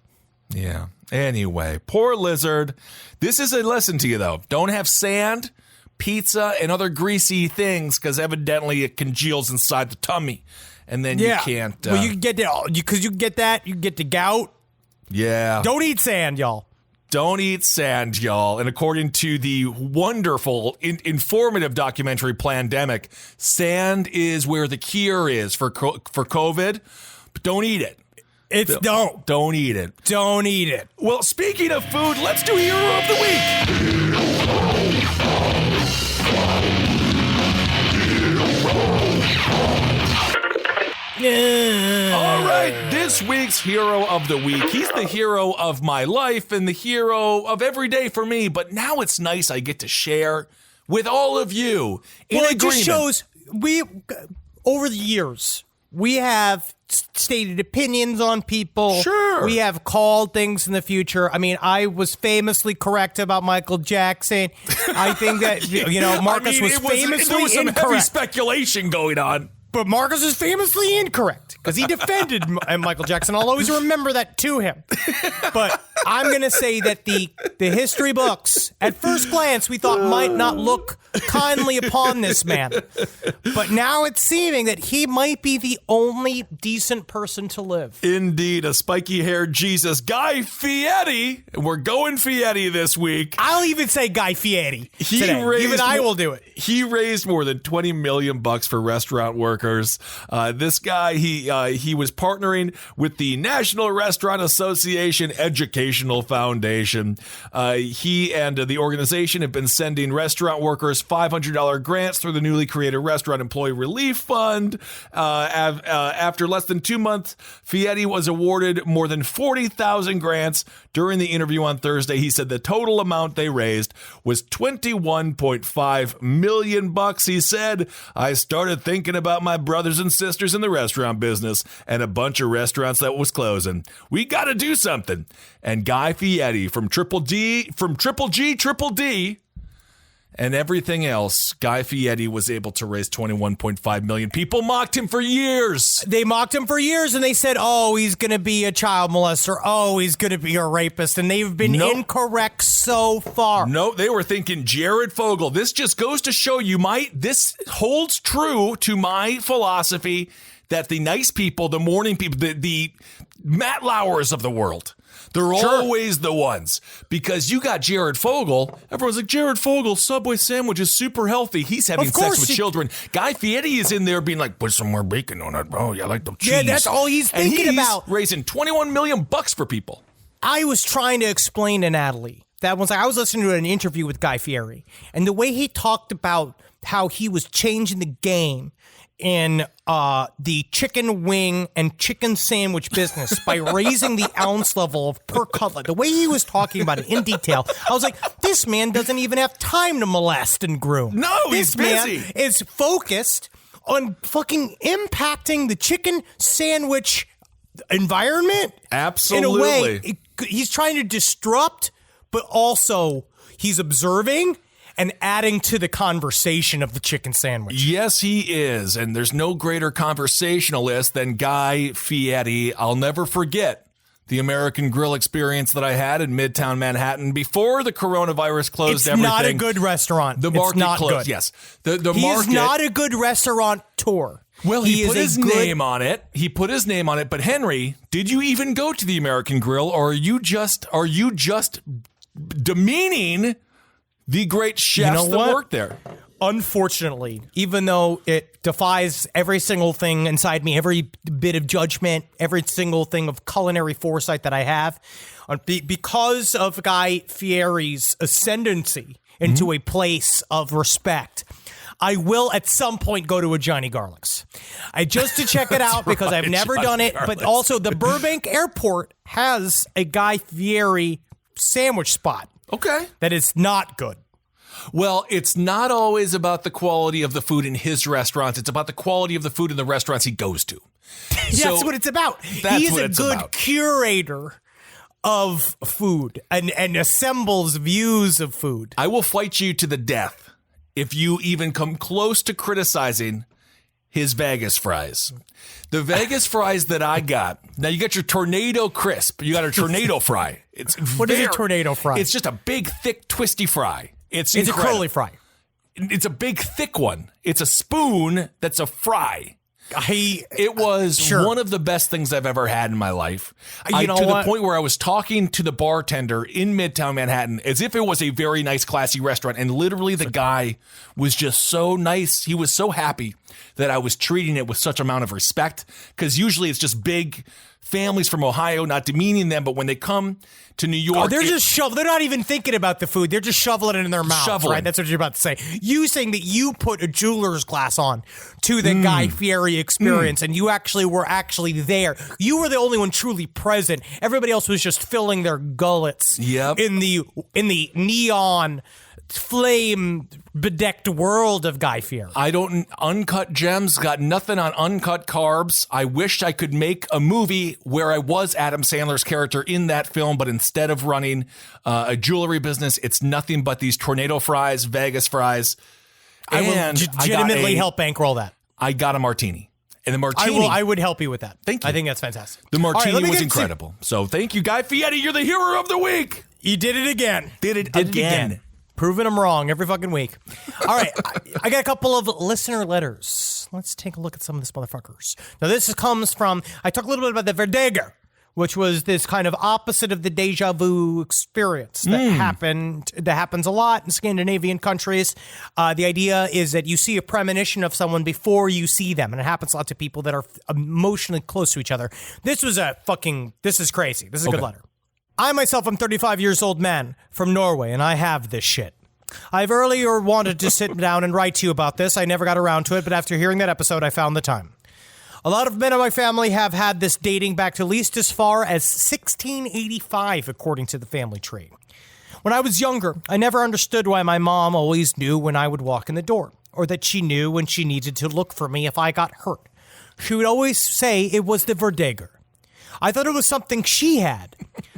Yeah. Anyway, poor lizard. This is a lesson to you, though. Don't have sand, pizza, and other greasy things because evidently it congeals inside the tummy. And then you can't. Well, you can get that because you can get that. You can get the gout. Yeah. Don't eat sand, y'all. Don't eat sand, y'all. And according to the wonderful, informative documentary Plandemic, sand is where the cure is for COVID. But don't eat it. It's don't. Don't eat it. Don't eat it. Well, speaking of food, let's do Hero of the Week. All right, this week's Hero of the Week. He's the hero of my life and the hero of every day for me, but now it's nice I get to share with all of you in Well, it agreement. just shows over the years, we have stated opinions on people. Sure. We have called things in the future. I mean, I was famously correct about Michael Jackson. I think that, Marcus was famously there was some heavy incorrect. speculation going on. But Marcus is famously incorrect because he defended Michael Jackson. I'll always remember that to him. But I'm going to say that the history books, at first glance, we thought might not look kindly upon this man. But now it's seeming that he might be the only decent person to live. Indeed, a spiky-haired Jesus, Guy Fieri. We're going Fieri this week. I'll even say Guy Fieri today. Even I will do it. He raised more than $20 million for restaurant workers. This guy, he was partnering with the National Restaurant Association Educational Foundation. He and the organization have been sending restaurant workers $500 grants through the newly created Restaurant Employee Relief Fund. After less than 2 months, Fieri was awarded more than 40,000 grants. During the interview on Thursday, he said the total amount they raised was $21.5 million. He said, "I started thinking about my brothers and sisters in the restaurant business and a bunch of restaurants that was closing. We got to do something." And Guy Fieri from Triple G, Triple D, and everything else, Guy Fieri was able to raise $21.5 million. People mocked him for years. They mocked him for years, and they said, oh, he's going to be a child molester. Oh, he's going to be a rapist. And they've been incorrect so far. No, they were thinking Jared Fogle. This just goes to show you this holds true to my philosophy that the nice people, the morning people, the Matt Lauers of the world, they're always the ones, because you got Jared Fogle. Everyone's like, Jared Fogle, Subway sandwich is super healthy. He's having sex with children. Guy Fieri is in there being like, put some more bacon on it. Oh, yeah, I like the cheese. Yeah, that's all he's thinking about. Raising $21 million for people. I was trying to explain to Natalie that once I was listening to an interview with Guy Fieri, and the way he talked about how he was changing the game in the chicken wing and chicken sandwich business by raising the ounce level of per cutlet. The way he was talking about it in detail, I was like, this man doesn't even have time to molest and groom. No, he's busy. This man is focused on fucking impacting the chicken sandwich environment. Absolutely. In a way, he's trying to disrupt, but also he's observing and adding to the conversation of the chicken sandwich. Yes, he is. And there's no greater conversationalist than Guy Fieri. I'll never forget the American Grill experience that I had in Midtown Manhattan before the coronavirus closed everything. It's not a good restaurant. The market it's not closed. Good. Yes. The He's market. not a good restaurateur. Well, he put his name on it. He put his name on it. But Henry, did you even go to the American Grill, or are you just demeaning the great chefs that work there? Unfortunately, even though it defies every single thing inside me, every bit of judgment, every single thing of culinary foresight that I have, because of Guy Fieri's ascendancy into a place of respect, I will at some point go to a Johnny Garlic's. Just to check it out because I've never done it. But also the Burbank Airport has a Guy Fieri sandwich spot. Okay. That is not good. Well, it's not always about the quality of the food in his restaurants. It's about the quality of the food in the restaurants he goes to. That's what it's about. He is a good curator of food and assembles views of food. I will fight you to the death if you even come close to criticizing his Vegas fries. The Vegas fries that I got. Now you got your tornado crisp. You got a tornado fry. What is a tornado fry? It's just a big, thick, twisty fry. It's a curly fry. It's a big, thick one. It's a spoon that's a fry. It was one of the best things I've ever had in my life. To the point where I was talking to the bartender in Midtown Manhattan as if it was a very nice, classy restaurant. And literally the guy was just so nice. He was so happy that I was treating it with such amount of respect, because usually it's just big families from Ohio, not demeaning them, but when they come to New York, they're just they're not even thinking about the food. They're just shoveling it in their mouth, right? That's what you're about to say. You saying that you put a jeweler's glass on to the Guy Fieri experience, and you actually were there. You were the only one truly present. Everybody else was just filling their gullets in the neon flame bedecked world of Guy Fieri. I don't uncut gems, got nothing on uncut carbs. I wished I could make a movie where I was Adam Sandler's character in that film, but instead of running a jewelry business, it's nothing but these tornado fries, Vegas fries. I will legitimately help bankroll that. I got a martini. And the martini. I would help you with that. Thank you. I think that's fantastic. The martini was incredible. So thank you, Guy Fieri. You're the hero of the week. You did it again. Did it again. Proving them wrong every fucking week. All right, I got a couple of listener letters. Let's take a look at some of this motherfuckers. Now, this comes from, I talked a little bit about the Verdeger, which was this kind of opposite of the deja vu experience that happens a lot in Scandinavian countries. The idea is that you see a premonition of someone before you see them, and it happens a lot to people that are emotionally close to each other. This is crazy. This is a good letter. I myself am 35 years old man from Norway, and I have this shit. I've earlier wanted to sit down and write to you about this. I never got around to it, but after hearing that episode, I found the time. A lot of men in my family have had this dating back to at least as far as 1685, according to the family tree. When I was younger, I never understood why my mom always knew when I would walk in the door, or that she knew when she needed to look for me if I got hurt. She would always say it was the Verdeger. I thought it was something she had.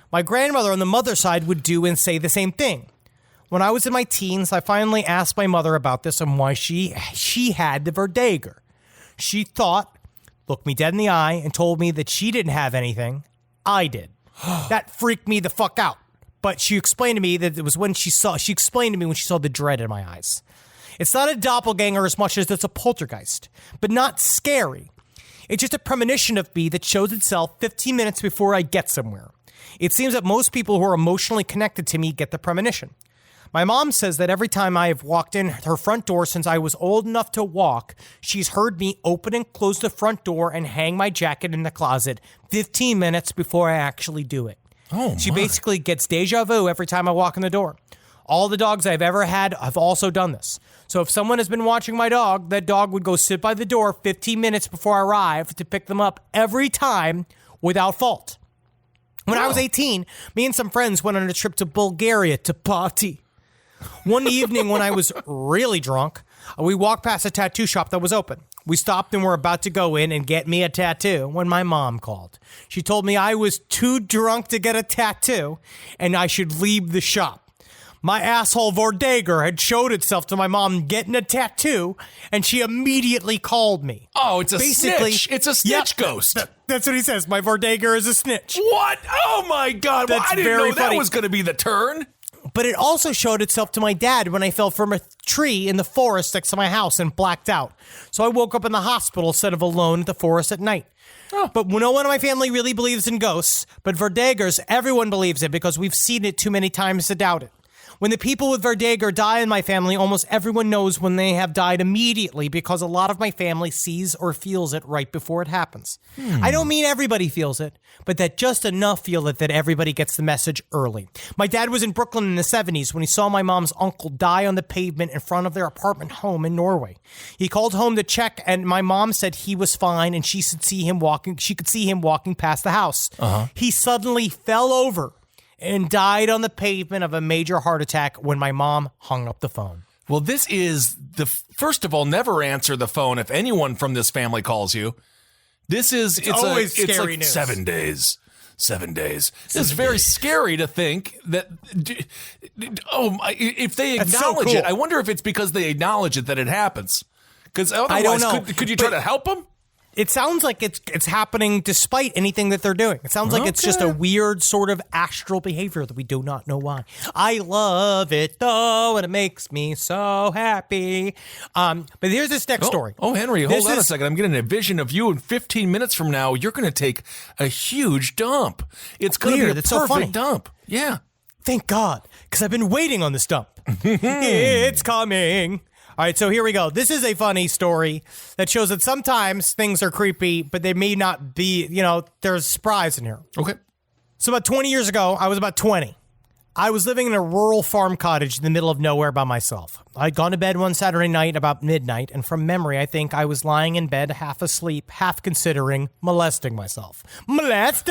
My grandmother on the mother's side would do and say the same thing. When I was in my teens, I finally asked my mother about this and why she had the Verdeger. She looked me dead in the eye, and told me that she didn't have anything. I did. That freaked me the fuck out. But she explained to me that it was when she saw the dread in my eyes. It's not a doppelganger as much as it's a poltergeist, but not scary. It's just a premonition of me that shows itself 15 minutes before I get somewhere. It seems that most people who are emotionally connected to me get the premonition. My mom says that every time I have walked in her front door since I was old enough to walk, she's heard me open and close the front door and hang my jacket in the closet 15 minutes before I actually do it. She basically gets deja vu every time I walk in the door. All the dogs I've ever had have also done this. So if someone has been watching my dog, that dog would go sit by the door 15 minutes before I arrive to pick them up every time without fault. When I was 18, me and some friends went on a trip to Bulgaria to party. One evening when I was really drunk, we walked past a tattoo shop that was open. We stopped and were about to go in and get me a tattoo when my mom called. She told me I was too drunk to get a tattoo and I should leave the shop. My asshole Verdeger had showed itself to my mom getting a tattoo, and she immediately called me. Oh, it's a snitch. It's a snitch ghost. That's what he says. My Verdeger is a snitch. What? Oh, my God. Well, I didn't know that was going to be the turn. But it also showed itself to my dad when I fell from a tree in the forest next to my house and blacked out. So I woke up in the hospital instead of alone at the forest at night. Oh. But no one in my family really believes in ghosts. But Verdegers, everyone believes it because we've seen it too many times to doubt it. When the people with Verdeger die in my family, almost everyone knows when they have died immediately because a lot of my family sees or feels it right before it happens. I don't mean everybody feels it, but that just enough feel it that everybody gets the message early. My dad was in Brooklyn in the 70s when he saw my mom's uncle die on the pavement in front of their apartment home in Norway. He called home to check, and my mom said he was fine and she could see him walking past the house. He suddenly fell over and died on the pavement of a major heart attack when my mom hung up the phone. Well, this is first of all, never answer the phone if anyone from this family calls you. It's always scary like news. 7 days. 7 days. It's very scary to think that, if they acknowledge it, I wonder if it's because they acknowledge it that it happens. Because otherwise, I don't know. Could you try to help them? It sounds like it's happening despite anything that they're doing. It sounds like it's just a weird sort of astral behavior that we do not know why. I love it though, and it makes me so happy. But here's this next story. Oh, Henry, hold on a second. I'm getting a vision of you in 15 minutes from now. You're going to take a huge dump. It's going to be a perfect dump. Yeah. Thank God, because I've been waiting on this dump. It's coming. All right, so here we go. This is a funny story that shows that sometimes things are creepy, but they may not be, there's a surprise in here. Okay. So about 20 years ago, I was about 20. I was living in a rural farm cottage in the middle of nowhere by myself. I'd gone to bed one Saturday night about midnight, and from memory, I think I was lying in bed half asleep, half considering molesting myself. Molest?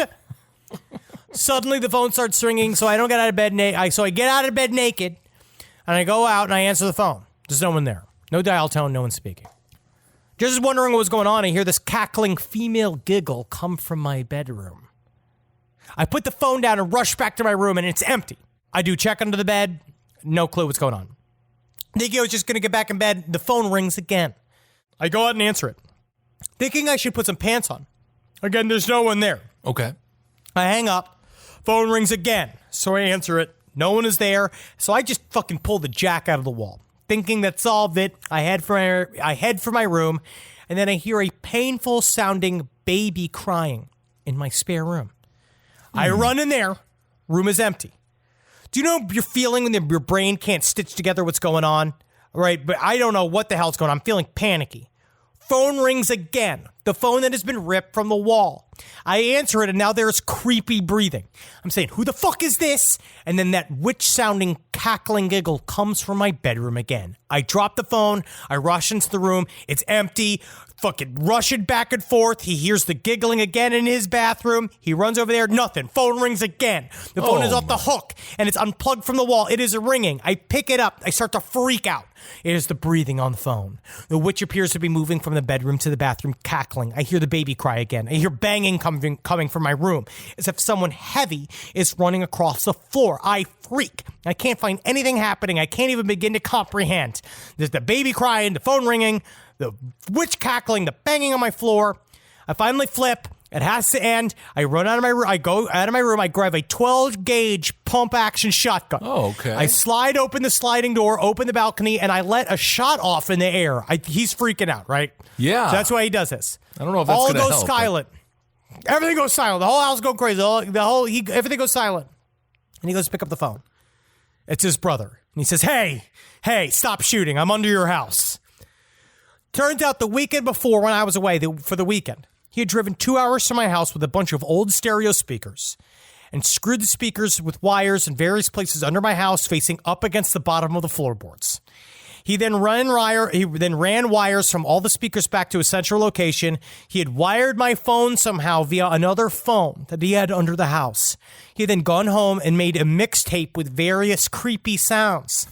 Suddenly, the phone starts ringing, so I don't get out of bed so I get out of bed naked, and I go out and I answer the phone. There's no one there. No dial tone, no one speaking. Just wondering what was going on, I hear this cackling female giggle come from my bedroom. I put the phone down and rush back to my room, and it's empty. I do check under the bed. No clue what's going on. Thinking I was just going to get back in bed. The phone rings again. I go out and answer it. Thinking I should put some pants on. Again, there's no one there. Okay. I hang up. Phone rings again. So I answer it. No one is there. So I just fucking pull the jack out of the wall. Thinking that solved it. I head for my room. And then I hear a painful sounding baby crying in my spare room. I run in there. Room is empty. Do you know you're feeling when your brain can't stitch together what's going on? Right, but I don't know what the hell's going on. I'm feeling panicky. Phone rings again. The phone that has been ripped from the wall. I answer it, and now there's creepy breathing. I'm saying, who the fuck is this? And then that witch-sounding cackling giggle comes from my bedroom again. I drop the phone. I rush into the room. It's empty. Fucking rushing back and forth. He hears the giggling again in his bathroom. He runs over there. Nothing. Phone rings again. The phone is off the hook, and it's unplugged from the wall. It is ringing. I pick it up. I start to freak out. It is the breathing on the phone. The witch appears to be moving from the bedroom to the bathroom, cackling. I hear the baby cry again. I hear banging coming from my room, as if someone heavy is running across the floor. I freak. I can't find anything happening. I can't even begin to comprehend. There's the baby crying, the phone ringing, the witch cackling, the banging on my floor. I finally flip. It has to end. I run out of my room. I go out of my room. I grab a 12-gauge pump-action shotgun. Oh, okay. I slide open the sliding door, open the balcony, and I let a shot off in the air. He's freaking out, right? Yeah. So that's why he does this. I don't know if that's going to help. All goes silent. Everything goes silent. The whole house goes crazy. Everything goes silent. And he goes to pick up the phone. It's his brother. And he says, hey, stop shooting. I'm under your house. Turns out the weekend before, when I was away for the weekend, he had driven 2 hours to my house with a bunch of old stereo speakers and screwed the speakers with wires in various places under my house facing up against the bottom of the floorboards. He then ran wires from all the speakers back to a central location. He had wired my phone somehow via another phone that he had under the house. He had then gone home and made a mixtape with various creepy sounds.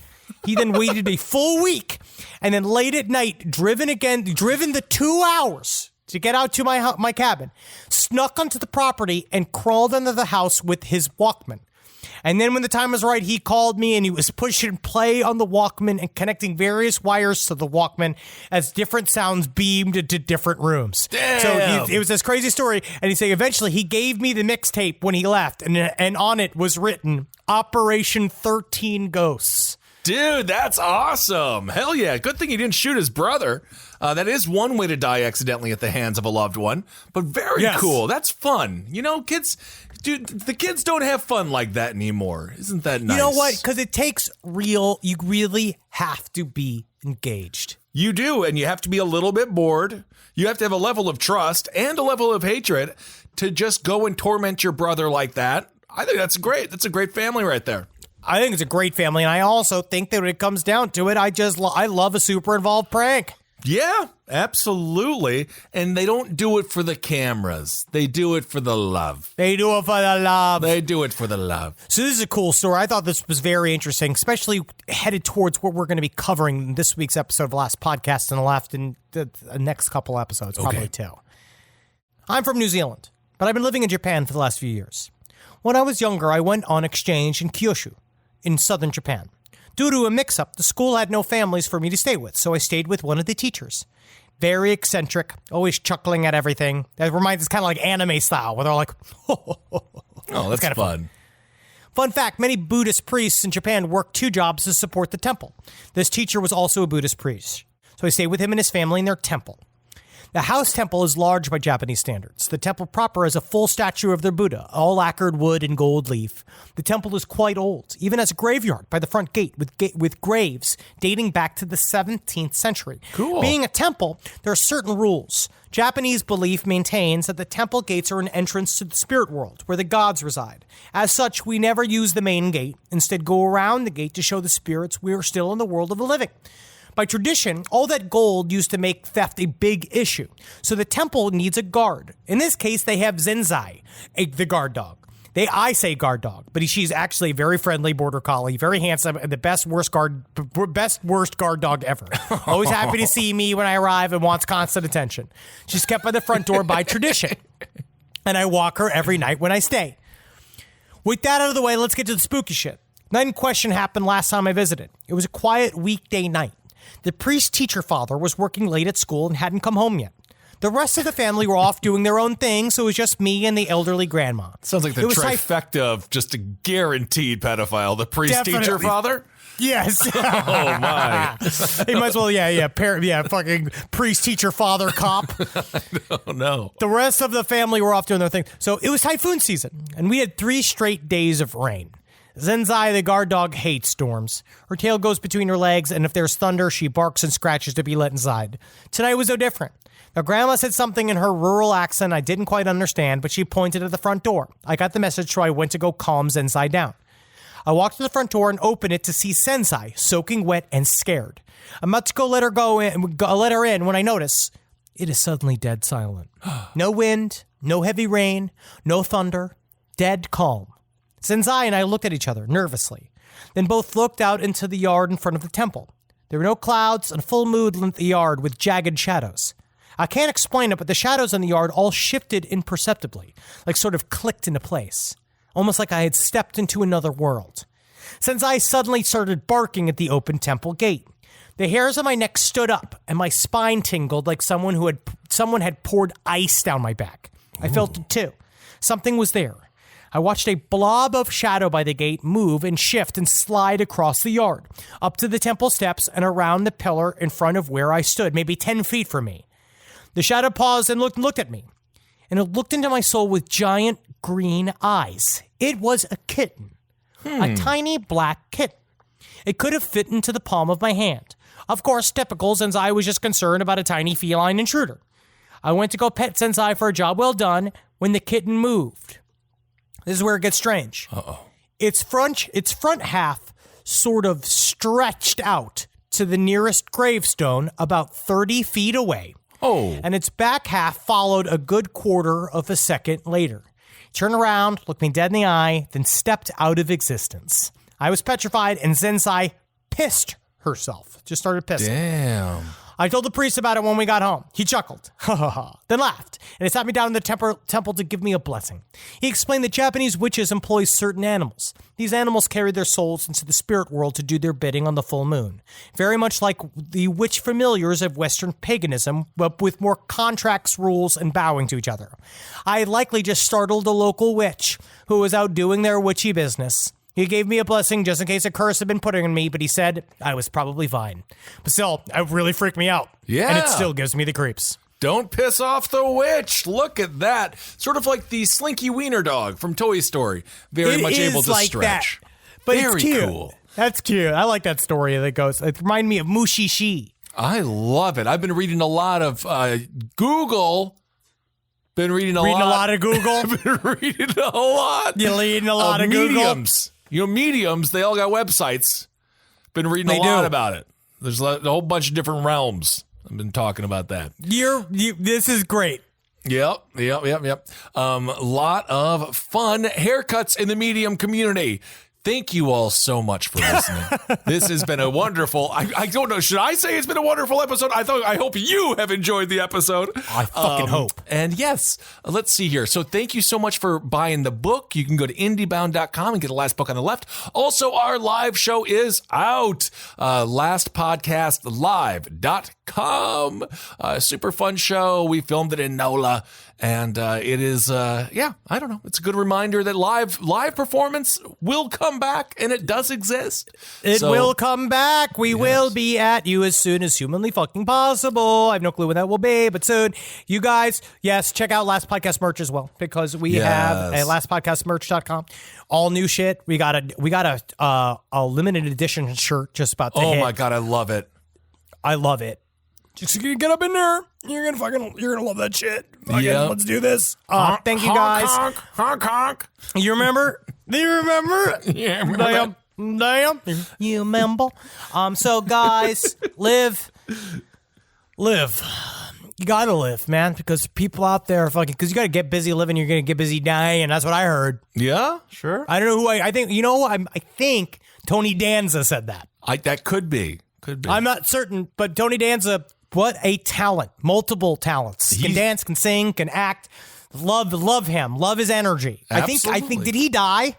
He then waited a full week and then late at night, driven the 2 hours to get out to my cabin, snuck onto the property and crawled under the house with his Walkman. And then when the time was right, he called me and he was pushing play on the Walkman and connecting various wires to the Walkman as different sounds beamed into different rooms. Damn. So it was this crazy story. And he said eventually he gave me the mixtape when he left, and on it was written Operation 13 Ghosts. Dude, that's awesome. Hell yeah. Good thing he didn't shoot his brother. That is one way to die accidentally at the hands of a loved one, but very cool. That's fun. You know, kids, dude, the kids don't have fun like that anymore. Isn't that nice? You know what? Because it takes you really have to be engaged. You do, and you have to be a little bit bored. You have to have a level of trust and a level of hatred to just go and torment your brother like that. I think that's great. That's a great family right there. I think it's a great family, and I also think that when it comes down to it, I love a super involved prank. Yeah, absolutely. And they don't do it for the cameras. They do it for the love. They do it for the love. They do it for the love. So this is a cool story. I thought this was very interesting, especially headed towards what we're going to be covering in this week's episode of the last podcast and the next couple episodes, probably two. I'm from New Zealand, but I've been living in Japan for the last few years. When I was younger, I went on exchange in Kyushu, in southern Japan. Due to a mix-up, the school had no families for me to stay with, so I stayed with one of the teachers. Very eccentric, always chuckling at everything. That reminds us kind of like anime style, where they're like, oh, that's kind of fun. Fun fact, many Buddhist priests in Japan work 2 jobs to support the temple. This teacher was also a Buddhist priest, so I stayed with him and his family in their temple. The house temple is large by Japanese standards. The temple proper is a full statue of their Buddha, all lacquered wood and gold leaf. The temple is quite old, even has a graveyard by the front gate with graves dating back to the 17th century. Cool. Being a temple, there are certain rules. Japanese belief maintains that the temple gates are an entrance to the spirit world, where the gods reside. As such, we never use the main gate, instead go around the gate to show the spirits we are still in the world of the living. By tradition, all that gold used to make theft a big issue, so the temple needs a guard. In this case, they have Zenzai, the guard dog. I say guard dog, but she's actually a very friendly border collie, very handsome, and the best worst guard dog ever. Always happy to see me when I arrive and wants constant attention. She's kept by the front door by tradition, and I walk her every night when I stay. With that out of the way, let's get to the spooky shit. Night in question happened last time I visited. It was a quiet weekday night. The priest-teacher father was working late at school and hadn't come home yet. The rest of the family were off doing their own thing, so it was just me and the elderly grandma. Sounds like the trifecta of just a guaranteed pedophile. The priest-teacher father? Yes. Oh, my. He might as well, fucking priest-teacher father cop. Oh, no. The rest of the family were off doing their thing. So it was typhoon season, and we had 3 straight days of rain. Zenzai, the guard dog, hates storms. Her tail goes between her legs, and if there's thunder, she barks and scratches to be let inside. Tonight was no different. Now, Grandma said something in her rural accent I didn't quite understand, but she pointed at the front door. I got the message, so I went to go calm Zenzai down. I walked to the front door and opened it to see Zenzai, soaking wet and scared. I'm about to let her in when I notice it is suddenly dead silent. No wind, no heavy rain, no thunder, dead calm. Zenzai and I looked at each other nervously, then both looked out into the yard in front of the temple. There were no clouds, and a full moon lit the yard with jagged shadows. I can't explain it, but the shadows in the yard all shifted imperceptibly, like sort of clicked into place, almost like I had stepped into another world. Zenzai suddenly started barking at the open temple gate. The hairs on my neck stood up, and my spine tingled like someone had poured ice down my back. I felt it too. Something was there. I watched a blob of shadow by the gate move and shift and slide across the yard, up to the temple steps and around the pillar in front of where I stood, maybe 10 feet from me. The shadow paused and looked at me, and it looked into my soul with giant green eyes. It was a kitten, a tiny black kitten. It could have fit into the palm of my hand. Of course, typical, since I was just concerned about a tiny feline intruder. I went to go pet Zenzai for a job well done when the kitten moved. This is where it gets strange. Uh-oh. Its front half sort of stretched out to the nearest gravestone about 30 feet away. Oh. And its back half followed a good quarter of a second later. It turned around, looked me dead in the eye, then stepped out of existence. I was petrified, and Zenzai pissed herself. Just started pissing. Damn. I told the priest about it when we got home. He chuckled, then laughed, and he sat me down in the temple to give me a blessing. He explained that Japanese witches employ certain animals. These animals carry their souls into the spirit world to do their bidding on the full moon. Very much like the witch familiars of Western paganism, but with more contracts, rules, and bowing to each other. I had likely just startled a local witch who was out doing their witchy business. He gave me a blessing just in case a curse had been put on me, but he said I was probably fine. But still, it really freaked me out. Yeah. And it still gives me the creeps. Don't piss off the witch. Look at that. Sort of like the Slinky Wiener dog from Toy Story. Very much able to like stretch. That. But Very it's cute. cool. That's cute. I like that story that goes. It reminded me of Mushishi. I love it. I've been reading a lot of Google. Been reading a lot of Google. I've been reading a lot. You're reading a lot of Google. Mediums. You know, mediums, they all got websites. Been reading a lot about it. There's a whole bunch of different realms. I've been talking about that. This is great. Yep. Lot of fun haircuts in the medium community. Thank you all so much for listening. This has been a wonderful, I don't know, should I say it's been a wonderful episode? I hope you have enjoyed the episode. I fucking hope. And yes, let's see here. So thank you so much for buying the book. You can go to indiebound.com and get the last book on the left. Also, our live show is out. Lastpodcastlive.com. Super fun show. We filmed it in NOLA. And it is, I don't know. It's a good reminder that live performance will come back, and it does exist. It will come back. We will be at you as soon as humanly fucking possible. I have no clue when that will be, but soon. You guys, yes, check out Last Podcast merch as well, because we have a lastpodcastmerch.com. All new shit. We got a limited edition shirt just about to hit. Oh my God, I love it. I love it. Just get up in there. You're gonna love that shit. Yeah. Let's do this. Thank you guys. Honk, honk. You remember? Do you remember? Yeah, I remember Damn. You remember? So guys, live. You gotta live, man, because people out there are fucking. Because you gotta get busy living. You're gonna get busy dying. That's what I heard. Yeah, sure. I don't know who I think. You know, I think Tony Danza said that. That could be. I'm not certain, but Tony Danza, what a talent. Multiple talents. Can dance, can sing, can act. Love him. Love his energy. Absolutely. I think, did he die?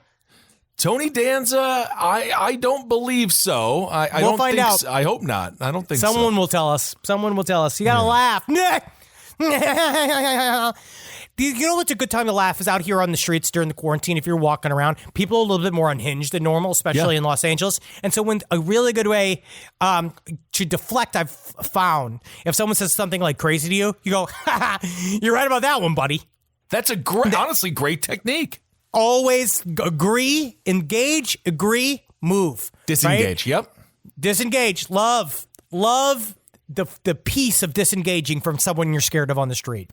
Tony Danza, I don't believe so. I We'll don't find think out. So. I hope not. I don't think Someone will tell us. You gotta laugh. You know what's a good time to laugh is out here on the streets during the quarantine. If you're walking around, people are a little bit more unhinged than normal, especially in Los Angeles. And so when a really good way to deflect, I've found, if someone says something like crazy to you, you go, you're right about that one, buddy. That's a honestly great technique. Always agree, engage, agree, move. Disengage, right? Yep. Disengage, love the piece of disengaging from someone you're scared of on the street.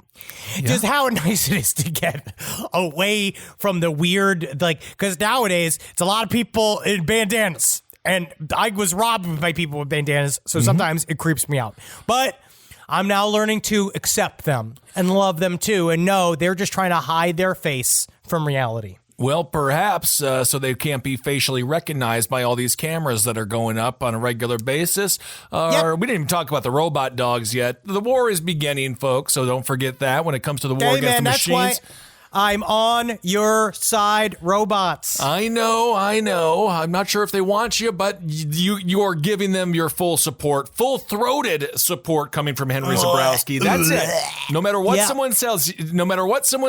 Yeah. Just how nice it is to get away from the weird, because nowadays it's a lot of people in bandanas, and I was robbed by people with bandanas, so sometimes it creeps me out. But I'm now learning to accept them and love them too, and know they're just trying to hide their face from reality. Well, perhaps so they can't be facially recognized by all these cameras that are going up on a regular basis. We didn't even talk about the robot dogs yet. The war is beginning, folks, so don't forget that when it comes to the war against the machines. That's why I'm on your side, robots. I know. I'm not sure if they want you, but you are giving them your full support, full-throated support coming from Henry Zabrowski. That's it. No matter what someone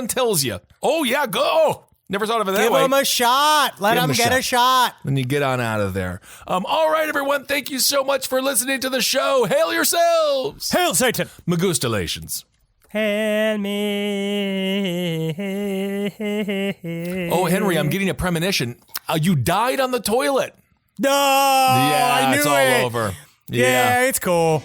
tells you. Oh, yeah, go. Never thought of it that way. Give them a shot. Let them get a shot. Then you get on out of there. All right, everyone. Thank you so much for listening to the show. Hail yourselves. Hail Satan. Magustalations. Hail me. Oh, Henry, I'm getting a premonition. You died on the toilet. No, yeah, I knew it's all over. Yeah, it's cool.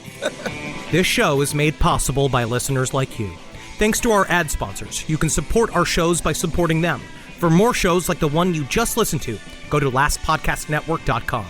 This show is made possible by listeners like you. Thanks to our ad sponsors. You can support our shows by supporting them. For more shows like the one you just listened to, go to lastpodcastnetwork.com.